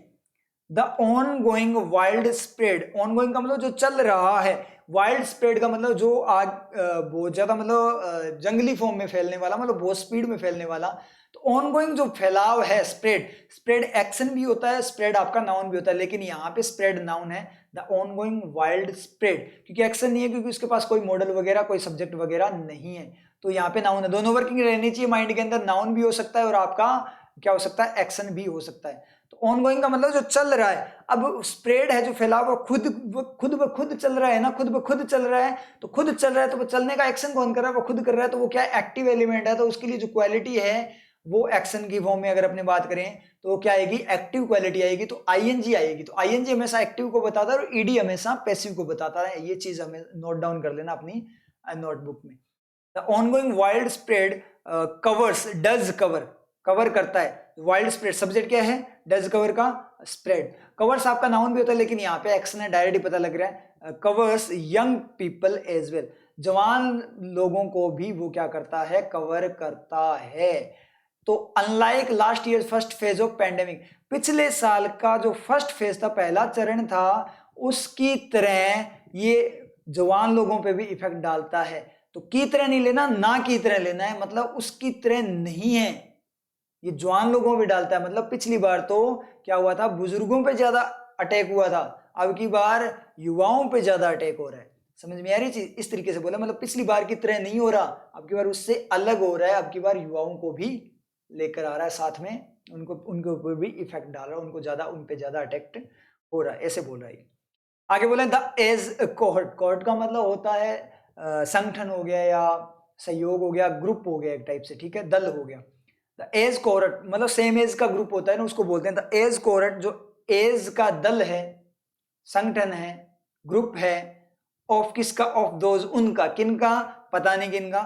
The on going wild spread, on going का मतलब जो चल रहा है, वाइल्ड स्प्रेड का मतलब जो आज बहुत ज्यादा, मतलब जंगली फॉर्म में फैलने वाला, मतलब बहुत स्पीड में फैलने वाला। तो ऑन गोइंग जो फैलाव है, स्प्रेड, स्प्रेड एक्शन भी होता है, स्प्रेड आपका नाउन भी होता है, लेकिन यहाँ पे स्प्रेड नाउन है। The on going wild spread, क्योंकि एक्शन नहीं है, क्योंकि उसके पास कोई मॉडल वगैरह, कोई सब्जेक्ट वगैरह नहीं है, तो यहाँ पे नाउन है। दोनों वर्किंग रहनी चाहिए माइंड के अंदर, नाउन भी हो सकता है और आपका क्या हो सकता है, एक्शन भी हो सकता है। तो ऑन गोइंग का मतलब जो चल रहा है। अब स्प्रेड है जो फैला हुआ, खुद चल रहा है ना, खुद ब खुद चल रहा है, तो खुद चल रहा है, तो वो चलने का एक्शन कौन कर रहा है? वो खुद कर रहा है, तो वो क्या एक्टिव एलिमेंट है, तो उसके लिए जो क्वालिटी है वो एक्शन की फॉर्म में अगर अपने बात करें तो वो क्या आएगी? एक्टिव क्वालिटी आएगी, तो आईएनजी आएगी। तो आईएनजी हमेशा एक्टिव को बताता है और ईडी हमेशा पैसिव को बताता है। ये चीज हमें नोट डाउन कर लेना अपनी नोटबुक में। The ongoing wild spread covers, does cover, cover करता है। वाइल्ड स्प्रेड सब्जेक्ट क्या है? डज कवर का स्प्रेड। कवर्स आपका नाउन भी होता है, लेकिन यहाँ पे एक्शन है, डायरेक्ट पता लग रहा है। Covers young people as well, जवान लोगों को भी वो क्या करता है? कवर करता है। तो unlike last year first phase of pandemic, पिछले साल का जो फर्स्ट फेज था, पहला चरण था, उसकी तरह ये जवान लोगों पे भी इफेक्ट डालता है। तो की तरह नहीं लेना, ना की तरह लेना है, मतलब उसकी तरह नहीं है, ये जवान लोगों पे डालता है। मतलब पिछली बार तो क्या हुआ था? बुजुर्गों पे ज्यादा अटैक हुआ था, अब की बार युवाओं पे ज्यादा अटैक हो रहा है। समझ में आ रही चीज? इस तरीके से बोला, मतलब पिछली बार की तरह नहीं हो रहा, अब की बार उससे अलग हो रहा है, अब की बार युवाओं को भी लेकर आ रहा है साथ में, उनके ऊपर भी इफेक्ट डाल रहा है, उन पे ज्यादा अटैक्ट हो रहा है, ऐसे बोल रहा है। आगे बोले द एज कोहर्ट। कोहर्ट का मतलब होता है संगठन हो गया या सहयोग हो गया, ग्रुप हो गया एक टाइप से, ठीक है, दल हो गया। द एज कोहर्ट मतलब सेम एज का ग्रुप होता है ना, उसको बोलते हैं द एज कोहर्ट। जो एज का दल है, संगठन है, ग्रुप है, ऑफ किसका, ऑफ दोज उनका, किनका, पता नहीं किनका,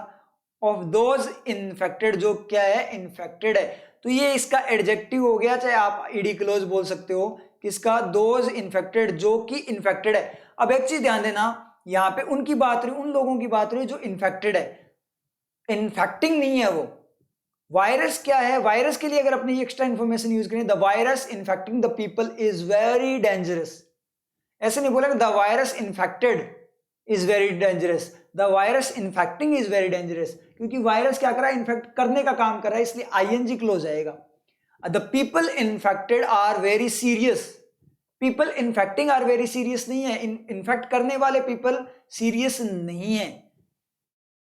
ऑफ दोज इन्फेक्टेड, जो क्या है, इन्फेक्टेड है। तो ये इसका एडजेक्टिव हो गया, चाहे आप ईडी क्लोज बोल सकते हो, किसका, दोज इन्फेक्टेड, जो कि इन्फेक्टेड है। अब एक चीज ध्यान देना, यहाँ पे उनकी बात रही, उन लोगों की बात रही जो इन्फेक्टेड है, इन्फेक्टिंग नहीं है वो। वायरस क्या है, वायरस के लिए अगर अपनी एक्स्ट्रा इंफॉर्मेशन यूज करें, the virus infecting the people is very dangerous. ऐसे नहीं बोला the virus infected is very dangerous, the virus infecting is very dangerous, क्योंकि वायरस क्या कर रहा है, इन्फेक्ट करने का काम कर रहा है, इसलिए आईएनजी क्लोज आएगा। The people infected are very serious, people infecting are very serious नहीं है, इन्फेक्ट करने वाले पीपल सीरियस नहीं है।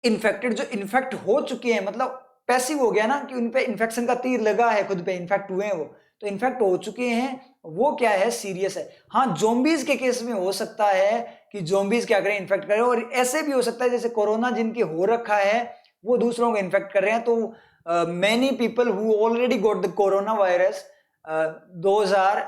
इन्फेक्टेड जो इन्फेक्ट हो चुके हैं, मतलब पैसिव हो गया ना, कि उन पे इन्फेक्शन का तीर लगा है, खुद पे इन्फेक्ट हुए हैं वो, तो इन्फेक्ट हो चुके हैं, वो क्या है, सीरियस है। हाँ, जोम्बीज के केस में हो सकता है कि जोम्बीज क्या करें, इन्फेक्ट करें, और ऐसे भी हो सकता है जैसे कोरोना जिनके हो रखा है वो दूसरों को इन्फेक्ट कर रहे हैं। तो many people who already got the corona virus, those are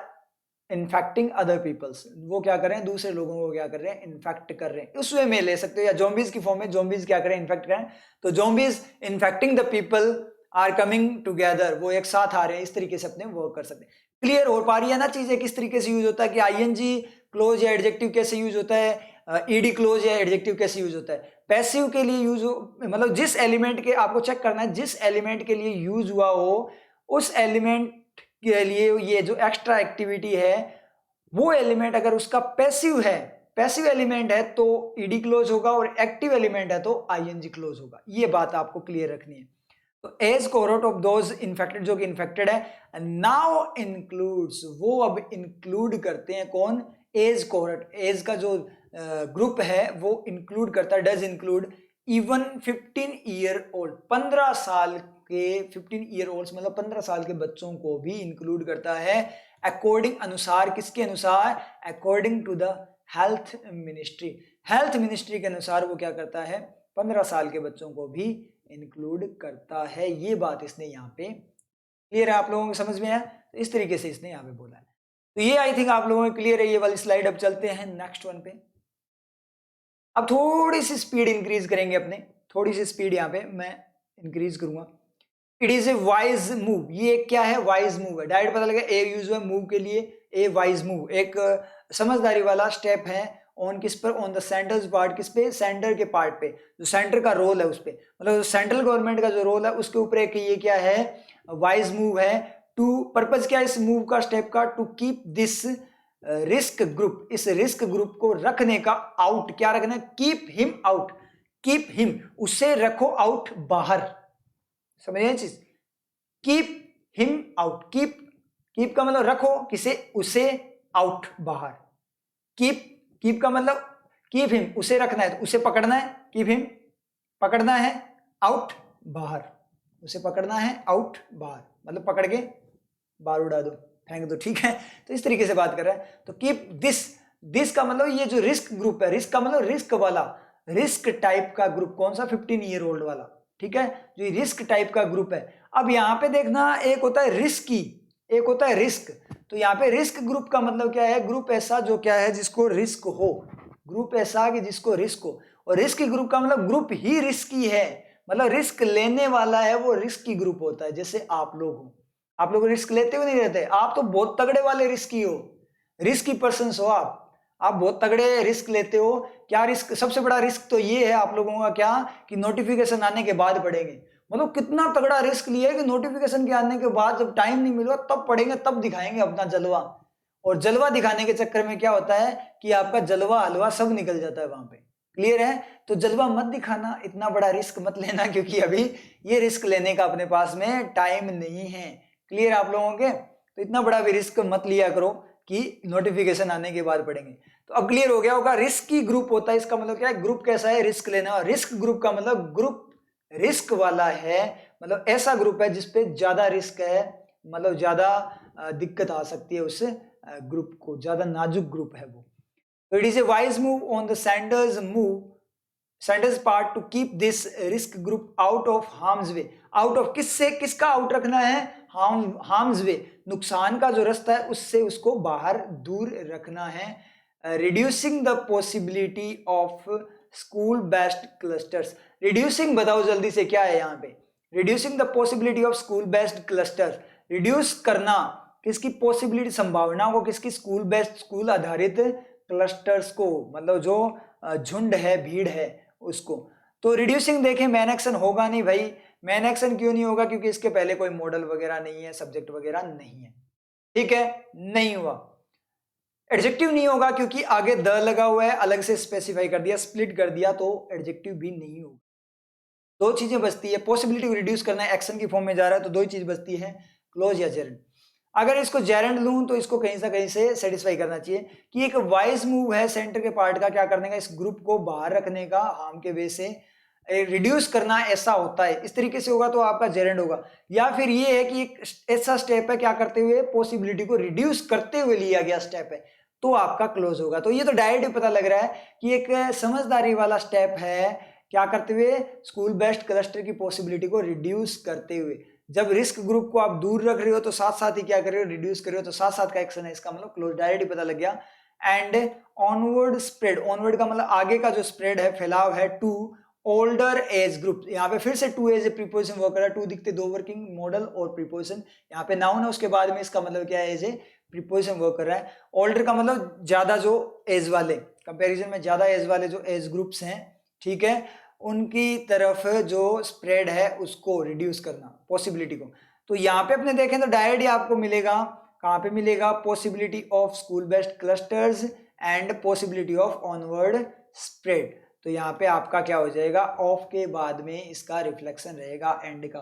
infecting other peoples, वो क्या कर रहे हैं, दूसरे लोगों को क्या कर रहे हैं, इन्फेक्ट कर रहे हैं। उस वे में ले सकते हो, या जोम्बीज की फॉर्म में जोम्बीज क्या करें, इन्फेक्ट करें। तो zombies infecting the people are coming together, वो एक साथ आ रहे हैं, इस तरीके से अपने वर्क कर सकते हैं। क्लियर हो पा रही है ना चीजें, किस तरीके से यूज होता है, कि आईएनजी क्लोज या एडजेक्टिव कैसे यूज होता है, ईडी क्लोज या एडजेक्टिव कैसे यूज होता है। पैसिव के लिए यूज हो, मतलब जिस एलिमेंट के आपको चेक करना है, जिस एलिमेंट के लिए यूज हुआ हो, उस एलिमेंट के लिए ये जो एक्स्ट्रा एक्टिविटी है, वो एलिमेंट अगर उसका पैसिव है, पैसिव एलिमेंट है तो ईडी क्लोज होगा, और एक्टिव एलिमेंट है तो आईएनजी क्लोज होगा। ये बात आपको क्लियर रखनी है। तो as cohort of those infected, जो कि इन्फेक्टेड है, नाउ इंक्लूड्स, वो अब इंक्लूड करते हैं, कौन, एज कोहॉर्ट, एज का जो ग्रुप है वो इंक्लूड करता है, does include even 15 year old, 15 साल के, 15 ईयर ओल्ड मतलब 15 साल के बच्चों को भी इंक्लूड करता है, अकॉर्डिंग, अनुसार, किसके अनुसार, according to the health ministry, health ministry के अनुसार वो क्या करता है, 15 साल के बच्चों को भी इंक्लूड करता है। ये बात इसने यहाँ पे क्लियर है, आप लोगों को समझ में आया? तो इस तरीके से इसने यहाँ पे बोला है। तो ये आई थिंक आप लोगों को क्लियर है ये वाली स्लाइड। अब चलते हैं नेक्स्ट वन पे। अब थोड़ी सी स्पीड इंक्रीज करेंगे अपने, थोड़ी सी स्पीड यहाँ पे मैं इंक्रीज करूंगा। It is a wise move, ये क्या है, वाइज मूव है। डायरेक्ट पता लगा ए यूज हुआ मूव के लिए, ए वाइज मूव, एक समझदारी वाला स्टेप है। ऑन किस पर, ऑन द सेंटर्स पार्ट, किस पे, सेंटर के पार्ट पे, जो सेंटर का रोल है उस पे, मतलब सेंट्रल गवर्नमेंट का जो रोल है उसके ऊपर एक ये क्या है, वाइज मूव है। टू पर्पज क्या है इस मूव का, स्टेप का, to keep this risk group, इस रिस्क ग्रुप को रखने का, आउट, क्या रखना है, keep him out, keep him, उसे रखो आउट, बाहर, समझिए चीज, keep him out, keep, keep का मतलब रखो किसे, उसे, आउट, बाहर, कीप, कीप का मतलब कीप हिम, उसे रखना है तो उसे पकड़ना है, कीप हिम पकड़ना है, आउट, बाहर, उसे पकड़ना है, आउट, बाहर, मतलब पकड़ के बाहर उड़ा दो, फेंक दो, ठीक है। तो इस तरीके से बात कर रहा है। तो कीप दिस, दिस का मतलब ये जो रिस्क ग्रुप है, रिस्क का मतलब रिस्क वाला, रिस्क टाइप का ग्रुप, कौन सा, 15 ईयर ओल्ड वाला, ठीक है, जो रिस्क टाइप का ग्रुप है। अब यहाँ पे देखना, एक होता है रिस्की, एक होता है रिस्क। तो यहाँ पे रिस्क ग्रुप का मतलब क्या है, ग्रुप ऐसा जो क्या है, जिसको रिस्क हो, ग्रुप ऐसा कि जिसको रिस्क हो। और रिस्क ग्रुप का मतलब ग्रुप ही रिस्की है, मतलब रिस्क लेने वाला है वो रिस्की ग्रुप होता है। जैसे आप लोग हो, आप लोग रिस्क लेते हो नहीं रहते, आप तो बहुत तगड़े वाले रिस्की हो, रिस्की पर्सन हो आप बहुत तगड़े रिस्क लेते हो। क्या रिस्क, सबसे बड़ा रिस्क तो ये है आप लोगों का क्या, कि नोटिफिकेशन आने के बाद पढ़ेंगे, मतलब कितना तगड़ा रिस्क लिया है कि नोटिफिकेशन के आने के बाद जब टाइम नहीं मिलेगा तब पढ़ेंगे, तब दिखाएंगे अपना जलवा। और जलवा दिखाने के चक्कर में क्या होता है कि आपका जलवा हलवा सब निकल जाता है वहां पे, क्लियर है। तो जलवा मत दिखाना, इतना बड़ा रिस्क मत लेना, क्योंकि अभी ये रिस्क लेने का अपने पास में टाइम नहीं है, क्लियर आप लोगों के। तो इतना बड़ा भी रिस्क मत लिया करो, कि नोटिफिकेशन आने के बाद पढ़ेंगे। तो अब क्लियर हो गया होगा, रिस्की ग्रुप होता है, इसका मतलब क्या है, ग्रुप कैसा है, रिस्क लेना। रिस्क ग्रुप का मतलब ग्रुप रिस्क वाला है, मतलब ऐसा ग्रुप है जिसपे ज्यादा रिस्क है, मतलब ज्यादा दिक्कत आ सकती है उस ग्रुप को, ज्यादा नाजुक ग्रुप है वो। तो it is a wise move on the Sanders part two keep this risk group out of harms way. Out of किससे, किसका आउट रखना है, हार्म्स वे, नुकसान का जो रास्ता है उससे उसको बाहर दूर रखना है। Reducing the possibility of school based clusters. Reducing बताओ जल्दी से क्या है यहाँ पे, reducing the possibility of school based clusters, reduce करना किसकी पॉसिबिलिटी, संभावनाओं को, किसकी, स्कूल बेस्ड, स्कूल आधारित क्लस्टर्स को, मतलब जो झुंड है, भीड़ है उसको। तो रिड्यूसिंग देखें, मैन एक्शन होगा नहीं भाई, मैन एक्शन क्यों नहीं होगा, क्योंकि इसके पहले कोई मॉडल वगैरह नहीं है, सब्जेक्ट वगैरह नहीं है, ठीक है, नहीं हुआ। एडजेक्टिव नहीं होगा क्योंकि आगे द लगा हुआ है, अलग से स्पेसिफाई कर दिया, स्प्लिट कर दिया, तो एडजेक्टिव भी नहीं होगा। दो चीजें बचती है, पॉसिबिलिटी को रिड्यूस करना है, एक्शन की फॉर्म में जा रहा है, तो दो ही चीज बचती है, क्लोज या जेरेंड। अगर इसको जेरेंड लूं तो इसको कहीं से सेटिस्फाई करना चाहिए कि एक वाइज मूव है सेंटर के पार्ट का, क्या करने का, इस ग्रुप को बाहर रखने का, हार्म के वे से रिड्यूस करना, ऐसा होता है, इस तरीके से होगा तो आपका जेरेंड होगा। या फिर ये है कि एक ऐसा स्टेप है, क्या करते हुए, पॉसिबिलिटी को रिड्यूस करते हुए लिया गया स्टेप है, तो आपका क्लोज होगा। तो ये तो डायरेक्ट पता लग रहा है कि एक समझदारी वाला स्टेप है, क्या करते हुए, स्कूल बेस्ड क्लस्टर की पॉसिबिलिटी को रिड्यूस करते हुए। जब रिस्क ग्रुप को आप दूर रख रहे हो तो साथ साथ ही क्या कर रहे हो, रिड्यूस कर रहे हो, तो साथ साथ का एक्शन है, इसका मतलब क्लोज, डायरेक्ट पता लग गया। एंड ऑनवर्ड स्प्रेड, ऑनवर्ड का मतलब आगे का जो स्प्रेड है, फैलाव है, टू ओल्डर एज ग्रुप। यहाँ पे फिर से to as a preposition work कर रहा है, टू दिखते दो वर्किंग मॉडल और प्रीपोजिशन, यहाँ पे नाउन है, उसके बाद में इसका मतलब क्या है, एज ए प्रीपोजिशन वर्क कर रहा है। ओल्डर का मतलब ज्यादा, जो एज वाले, कंपैरिजन में ज्यादा एज वाले जो एज ग्रुप्स हैं, ठीक है, उनकी तरफ जो स्प्रेड है उसको रिड्यूस करना, पॉसिबिलिटी को। तो यहाँ पे अपने देखें तो डायरेक्ट आपको मिलेगा, कहाँ पे मिलेगा, possibility of school based clusters and possibility of onward spread. तो यहाँ पे आपका क्या हो जाएगा, ऑफ के बाद में इसका रिफ्लेक्शन रहेगा एंड का।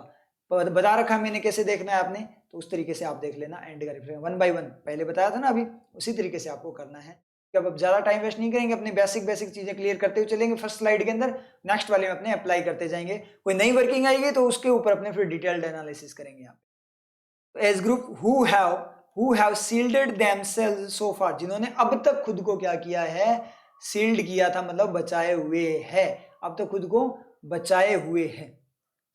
बता रखा मैंने कैसे देखना है आपने, तो उस तरीके से आप देख लेना एंड का रिफ्लेक्शन, वन बाय वन, पहले बताया था ना अभी, उसी तरीके से आपको करना है। अब ज्यादा टाइम वेस्ट नहीं करेंगे, अपनी बेसिक चीजें क्लियर करते हुए चलेंगे फर्स्ट स्लाइड के अंदर, नेक्स्ट वाले में अपने अप्लाई करते जाएंगे, कोई नई वर्किंग आएगी तो उसके ऊपर अपने फिर डिटेल्ड एनालिसिस करेंगे यहाँ पे। As group who have shielded themselves so far, जिन्होंने अब तक खुद को क्या किया है, सील्ड किया था, मतलब बचाए हुए है, अब तक खुद को बचाए हुए है,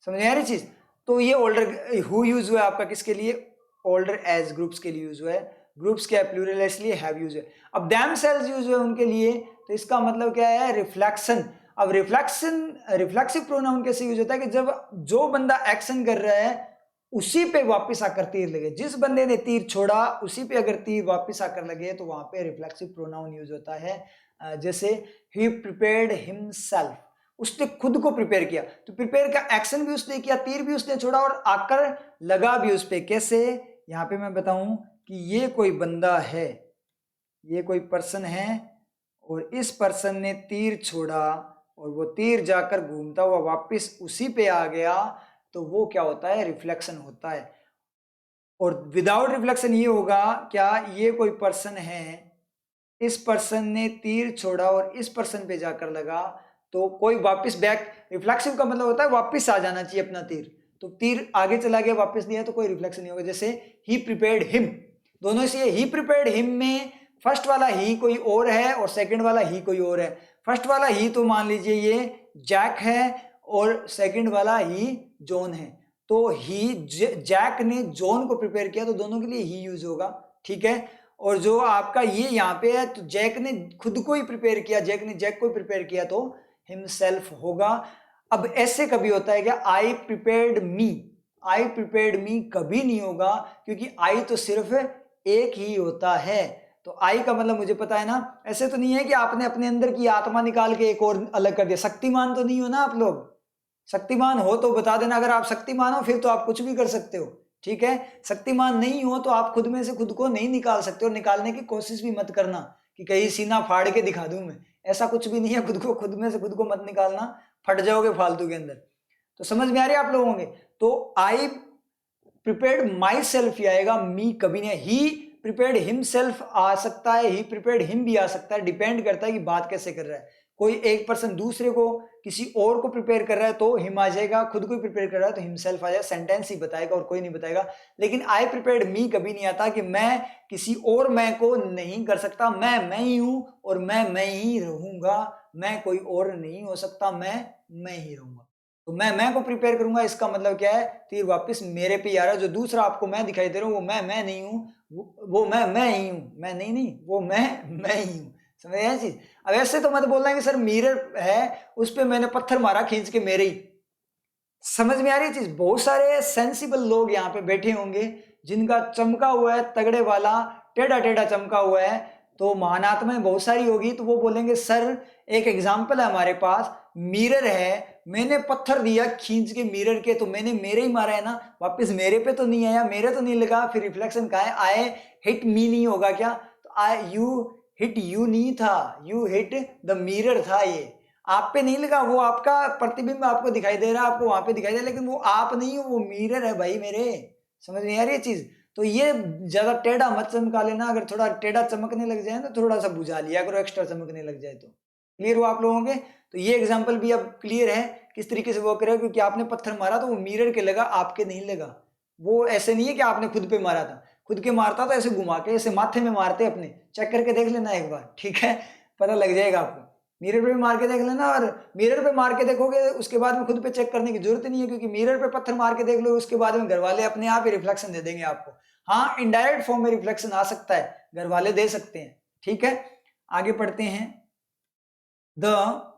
समझ में आ रही चीज। तो ये ओल्डर हु यूज हुआ है आपका किसके लिए, ओल्डर एज ग्रुप्स के लिए यूज हुआ है, ग्रुप्स क्या है, प्लूरल है, इसलिए हैव यूज है। अब देमसेल्व्स यूज हुए उनके लिए, तो इसका मतलब क्या है, रिफ्लेक्शन। अब रिफ्लेक्सिव प्रोनाउन कैसे यूज होता है, कि जब जो बंदा एक्शन कर रहा है उसी पे वापस आकर तीर लगे, जिस बंदे ने तीर छोड़ा उसी पे अगर तीर वापस आकर लगे तो वहां पे रिफ्लेक्सिव प्रोनाउन यूज होता है। जैसे ही प्रिपेयर्ड हिमसेल्फ, उसने खुद को प्रिपेयर किया, तो प्रिपेयर का एक्शन भी उसने किया, तीर भी उसने छोड़ा और आकर लगा भी उस पे। कैसे, यहाँ पे मैं बताऊं कि ये कोई बंदा है, ये कोई पर्सन है, और इस पर्सन ने तीर छोड़ा और वो तीर जाकर घूमता हुआ वापस उसी पे आ गया, तो वो क्या होता है, रिफ्लेक्शन होता है। और विदाउट रिफ्लेक्शन ये होगा, क्या ये कोई पर्सन है, इस पर्सन ने तीर छोड़ा और इस पर्सन पे जाकर लगा, तो कोई वापस बैक, रिफ्लेक्सिव का मतलब होता है वापस आ जाना चाहिए अपना तीर, तो तीर आगे चला गया वापस नहीं है तो कोई रिफ्लेक्शन नहीं होगा। जैसे ही प्रिपेयर्ड हिम, दोनों से ही प्रिपेयर्ड हिम में फर्स्ट वाला ही कोई और है और सेकंड वाला ही कोई और है। फर्स्ट वाला ही तो मान लीजिए ये जैक है और सेकंड वाला ही जॉन है, तो ही जैक ने जॉन को प्रिपेयर किया, तो दोनों के लिए ही यूज होगा, ठीक है। और जो आपका ये यहाँ पे है, तो जैक ने खुद को ही प्रिपेयर किया, जैक ने जैक को प्रिपेयर किया, तो हिमसेल्फ होगा। अब ऐसे कभी होता है क्या, आई प्रिपेयर्ड मी कभी नहीं होगा, क्योंकि आई तो सिर्फ एक ही होता है, तो आई का मतलब मुझे पता है ना। ऐसे तो नहीं है कि आपने अपने अंदर की आत्मा निकाल के एक और अलग कर दिया, शक्तिमान तो नहीं हो ना आप लोग, शक्तिमान हो तो बता देना, अगर आप शक्तिमान हो फिर तो आप कुछ भी कर सकते हो, ठीक है। शक्तिमान नहीं हो तो आप खुद में से खुद को नहीं निकाल सकते, और निकालने की कोशिश भी मत करना कि कहीं सीना फाड़ के दिखा दूं मैं, ऐसा कुछ भी नहीं है, खुद में से खुद को मत निकालना, फट जाओगे फालतू के अंदर। तो समझ में आ रही है आप लोगों के। तो आई प्रिपेयर्ड माई सेल्फ ही आएगा, मी कभी नहीं। ही प्रिपेयर्ड हिमसेल्फ आ सकता है, ही प्रिपेयर्ड हिम भी आ सकता है, डिपेंड करता है कि बात कैसे कर रहा है। कोई एक पर्सन दूसरे को, किसी और को प्रिपेयर कर रहा है तो हिम आ जाएगा, खुद को प्रिपेयर कर रहा है तो हिमसेल्फ आ जाएगा, सेंटेंस ही बताएगा और कोई नहीं बताएगा। लेकिन आई प्रिपेयर्ड मी कभी नहीं आता कि मैं किसी और मैं को नहीं कर सकता, मैं ही हूं और मैं ही रहूंगा, मैं कोई और नहीं हो सकता, मैं ही रहूंगा। तो मैं को प्रिपेयर करूंगा, इसका मतलब क्या है, तीर वापस मेरे पे आ रहा है। जो दूसरा आपको मैं दिखाई दे रहा हूँ वो मैं नहीं हूँ, वो मैं ही हूँ, मैं नहीं वो मैं ही हूँ। समझ आया चीज। अब ऐसे तो मत बोलना कि सर मिरर है उस पे मैंने पत्थर मारा खींच के मेरे ही। समझ में आ रही है चीज। बहुत सारे सेंसिबल लोग यहाँ पे बैठे होंगे जिनका चमका हुआ है तगड़े वाला, टेढ़ा टेढ़ा चमका हुआ है, तो महानात्माएं बहुत सारी होगी, तो वो बोलेंगे सर एक एग्जाम्पल है हमारे पास, मिरर है, मैंने पत्थर दिया खींच के मिरर के, तो मैंने मेरे ही मारा है ना, वापस मेरे पे तो नहीं आया, मेरे तो नहीं लगा, फिर रिफ्लेक्शन कहा है, आए हिट मी नहीं होगा क्या, तो आई यू हिट यू नहीं था, यू हिट द मिरर था, ये आप पे नहीं लगा, वो आपका प्रतिबिंब आपको दिखाई दे रहा है, आपको वहां पे दिखाई दे रहा है, लेकिन वो आप नहीं हो, वो मिरर है भाई मेरे। समझ में आ रही है चीज। तो ये ज्यादा टेढ़ा मत चमका लेना, अगर थोड़ा टेढ़ा चमकने लग जाए ना थोड़ा सा बुझा लिया करो, एक्स्ट्रा चमकने लग जाए तो। क्लियर हो आप लोगों के। तो ये एग्जाम्पल भी अब क्लियर है किस तरीके से वो करेगा, क्योंकि आपने पत्थर मारा तो वो मिरर के लगा, आपके नहीं लगा। वो ऐसे नहीं है कि आपने खुद पे मारा था, खुद के मारता तो ऐसे घुमा के ऐसे माथे में मारते अपने, चेक करके देख लेना एक बार, ठीक है, पता लग जाएगा आपको। मिरर पे मार के देख लेना, और मिरर पे मार के देखोगे उसके बाद में खुद पे चेक करने की जरूरत नहीं है, क्योंकि मिरर पे पत्थर मार के देख लो उसके बाद में घर वाले अपने आप ही रिफ्लेक्शन दे देंगे आपको। हाँ इनडायरेक्ट फॉर्म में रिफ्लेक्शन आ सकता है, घर वाले दे सकते हैं, ठीक है। आगे पढ़ते हैं। द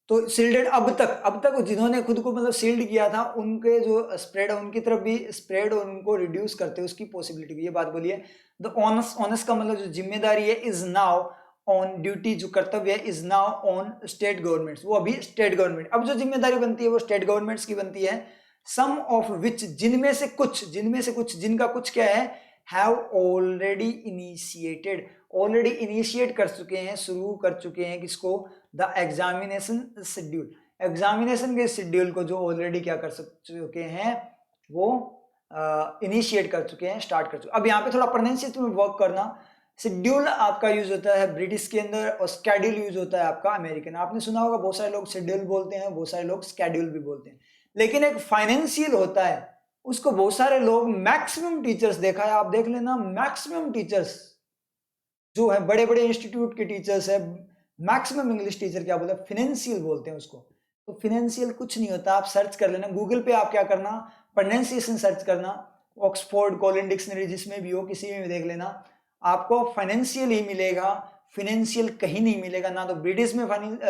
तो सील्डेड, अब तक जिन्होंने खुद को मतलब सील्ड किया था उनके जो स्प्रेड है उनकी तरफ भी स्प्रेड और उनको रिड्यूस करते हैं उसकी पॉसिबिलिटी भी, ये बात बोलिए। द ऑनस, ऑनस का मतलब जो जिम्मेदारी है, इज नाउ ऑन ड्यूटी, जो कर्तव्य है, is now on state governments, वो अभी स्टेट गवर्नमेंट, अब जो जिम्मेदारी बनती है वो स्टेट गवर्नमेंट्स की बनती है। सम ऑफ विच, जिनमें से कुछ, जिनका कुछ क्या है, have already initiated, already initiate कर चुके हैं, शुरू कर चुके हैं किसको, द एग्जामिनेशन शेड्यूल, एग्जामिनेशन के शेड्यूल को जो ऑलरेडी क्या कर चुके हैं, वो इनिशिएट कर चुके हैं, स्टार्ट कर चुके। अब यहाँ पे थोड़ा प्रोनाउंसिएशन में वर्क करना। शेड्यूल आपका यूज होता है ब्रिटिश के अंदर और स्केड्यूल यूज होता है आपका अमेरिकन। आपने सुना होगा बहुत सारे लोग शेड्यूल बोलते हैं, बहुत सारे लोग स्केड्यूल भी बोलते हैं, लेकिन एक फाइनेंशियल होता है उसको बहुत सारे लोग, मैक्सिमम टीचर्स देखा है, आप देख लेना, मैक्सिमम टीचर्स जो है बड़े बड़े इंस्टीट्यूट के टीचर्स है, मैक्सिमम इंग्लिश टीचर क्या बोलते हैं, फिनेंशियल बोलते हैं उसको। तो फिनेंशियल कुछ नहीं होता, आप सर्च कर लेना गूगल पे, आप क्या करना, प्रोनाउंसिएशन सर्च करना, ऑक्सफोर्ड कॉलिन डिक्शनरी जिसमें भी हो, किसी में भी देख लेना, आपको फाइनेंशियल ही मिलेगा, फिनेंशियल कहीं नहीं मिलेगा। ना तो ब्रिटिश में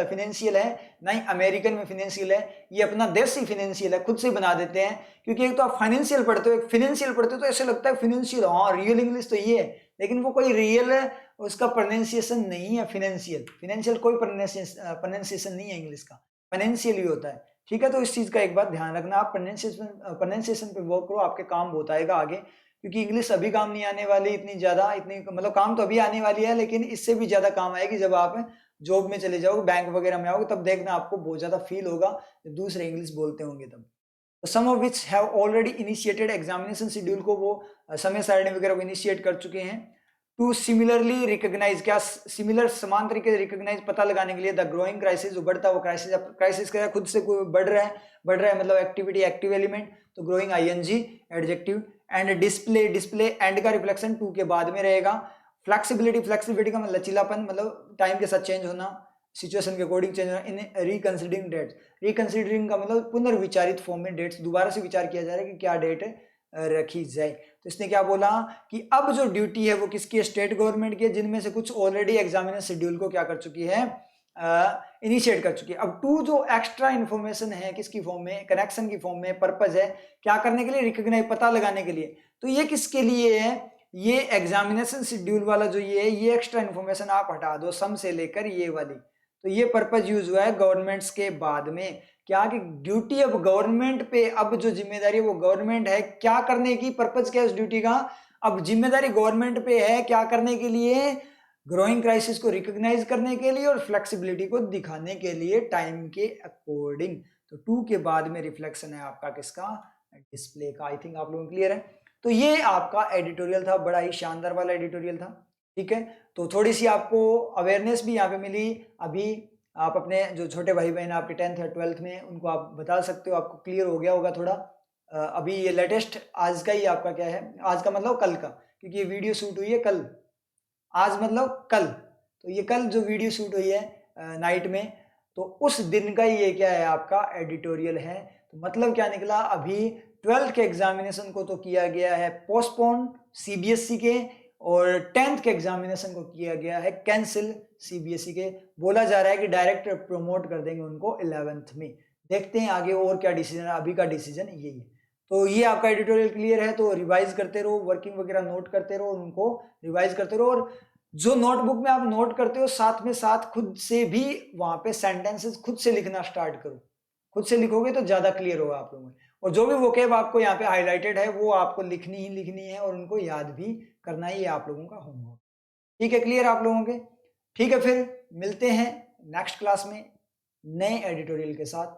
फिनेंशियल है, ना ही अमेरिकन में फिनेंशियल है, ये अपना देसी फिनेंशियल है, खुद से बना देते हैं। क्योंकि एक तो आप फाइनेंशियल पढ़ते हो, एक फिनेंशियल पढ़ते हो, तो ऐसे लगता है फिनेंशियल, हाँ रियल इंग्लिश तो ये है, लेकिन वो कोई रियल उसका प्रोनाउंसिएशन नहीं है। फिनेंशियल कोई प्रोनाउंसिएशन नहीं है इंग्लिश का, फाइनेंशियल ही होता है, ठीक है। तो इस चीज का एक बात ध्यान रखना, आप प्रोनाउंसिएशन पे वर्क करो, आपके काम बहुत आएगा आगे, क्योंकि इंग्लिश अभी काम नहीं आने वाली इतनी ज्यादा, इतनी मतलब काम तो अभी आने वाली है, लेकिन इससे भी ज्यादा काम आएगी जब आप जॉब में चले जाओगे, बैंक वगैरह में आओगे, तब देखना आपको बहुत ज्यादा फील होगा जब दूसरे इंग्लिश बोलते होंगे तब। Some of which have already initiated, examination schedule को वो समय सारणी वगैरह को इनिशिएट कर चुके हैं। टू सिमिलरली रिकॉग्नाइज, क्या सिमिलर समान तरीके से रिकॉग्नाइज पता लगाने के लिए, द ग्रोइंग क्राइसिस, जो बढ़ता हुआ क्राइसिस, क्राइसिस क्या है, खुद से बढ़ रहा है मतलब एक्टिविटी, एक्टिव एलिमेंट, तो growing ING adjective, and display and का रिफ्लेक्शन टू के बाद में रहेगा। फ्लेक्सिबिलिटी का मतलब लचीलापन, मतलब टाइम के साथ चेंज होना, सिचुएशन के अकॉर्डिंग चेंज होना। इन रिकंसिडरिंग डेट्स, रिकंसिडरिंग का मतलब पुनर्विचारित फॉर्म में डेट्स, दोबारा से विचार किया जा रहा है कि क्या डेट रखी जाए। तो इसने क्या बोला कि अब जो ड्यूटी है वो किसकी है, स्टेट गवर्नमेंट की है, जिनमें से कुछ ऑलरेडी एग्जामिनेशन शेड्यूल को क्या कर चुकी है, इनिशिएट कर चुकी है। अब टू जो एक्स्ट्रा इन्फॉर्मेशन है किसकी फॉर्म में, कनेक्शन की फॉर्म में, पर्पज है क्या करने के लिए, रिकॉग्नाइज पता लगाने के लिए। तो ये किसके लिए है, ये एग्जामिनेशन शेड्यूल वाला जो ये एक्स्ट्रा इन्फॉर्मेशन आप हटा दो, सम से लेकर ये वाली, तो ये पर्पज यूज हुआ है गवर्नमेंट्स के बाद में। क्या कि ड्यूटी अब गवर्नमेंट पे, अब जो जिम्मेदारी है वो गवर्नमेंट है क्या करने की, पर्पज क्या है उस ड्यूटी का, अब जिम्मेदारी गवर्नमेंट पे है क्या करने के लिए, ग्रोइंग क्राइसिस को रिकॉग्नाइज करने के लिए और फ्लेक्सिबिलिटी को दिखाने के लिए टाइम के अकॉर्डिंग। तो टू के बाद में रिफ्लेक्शन है आपका किसका, डिस्प्ले का। आई थिंक आप लोगों को क्लियर है। तो ये आपका एडिटोरियल था, बड़ा ही शानदार वाला एडिटोरियल था, ठीक है। तो थोड़ी सी आपको अवेयरनेस भी यहाँ पे मिली। अभी आप अपने जो छोटे भाई बहन आपके 10th या 12th में, उनको आप बता सकते हो, आपको क्लियर हो गया होगा थोड़ा। अभी ये लेटेस्ट आज का ही आपका क्या है, आज का मतलब कल का, क्योंकि ये वीडियो शूट हुई है कल, आज मतलब कल, तो ये कल जो वीडियो शूट हुई है नाइट में, तो उस दिन का ये क्या है आपका एडिटोरियल है। तो मतलब क्या निकला, अभी 12th के एग्जामिनेशन को तो किया गया है पोस्टपोन सीबीएसई के, और 10th के एग्जामिनेशन को किया गया है कैंसिल सीबीएसई के। बोला जा रहा है कि डायरेक्ट प्रमोट कर देंगे उनको 11th में। देखते हैं आगे और क्या डिसीजन है, अभी का डिसीजन यही है। तो ये आपका एडिटोरियल क्लियर है, तो रिवाइज करते रहो, वर्किंग वगैरह नोट करते रहो, उनको रिवाइज करते रहो, और जो नोटबुक में आप नोट करते हो साथ में साथ खुद से भी वहां पे सेंटेंसेस खुद से लिखना स्टार्ट करो। खुद से लिखोगे तो ज्यादा क्लियर होगा आप लोगों में। और जो भी वोकेब आपको यहाँ पे हाईलाइटेड है वो आपको लिखनी ही लिखनी है, और उनको याद भी करना ही आप लोगों का होमवर्क। ठीक है, क्लियर आप लोगों के? ठीक है, फिर मिलते हैं नेक्स्ट क्लास में नए एडिटोरियल के साथ।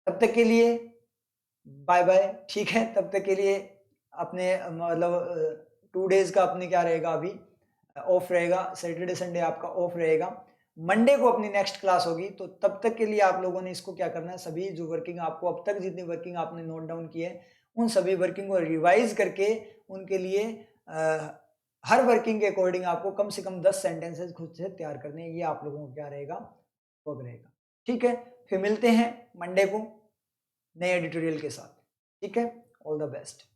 तब तक के लिए बाय बाय। ठीक है, तब तक के लिए अपने मतलब 2 डेज का अपने क्या रहेगा, अभी ऑफ रहेगा, सैटरडे संडे आपका ऑफ रहेगा। मंडे को अपनी नेक्स्ट क्लास होगी, तो तब तक के लिए आप लोगों ने इसको क्या करना है, सभी जो वर्किंग आपको अब तक जितनी वर्किंग आपने नोट डाउन की है, उन सभी वर्किंग को रिवाइज करके उनके लिए हर वर्किंग के अकॉर्डिंग आपको कम से कम 10 सेंटेंसेस खुद से तैयार करने हैं। ये आप लोगों को क्या रहेगा, वर्क रहेगा। ठीक है, फिर मिलते हैं मंडे को नए एडिटोरियल के साथ। ठीक है, ऑल द बेस्ट।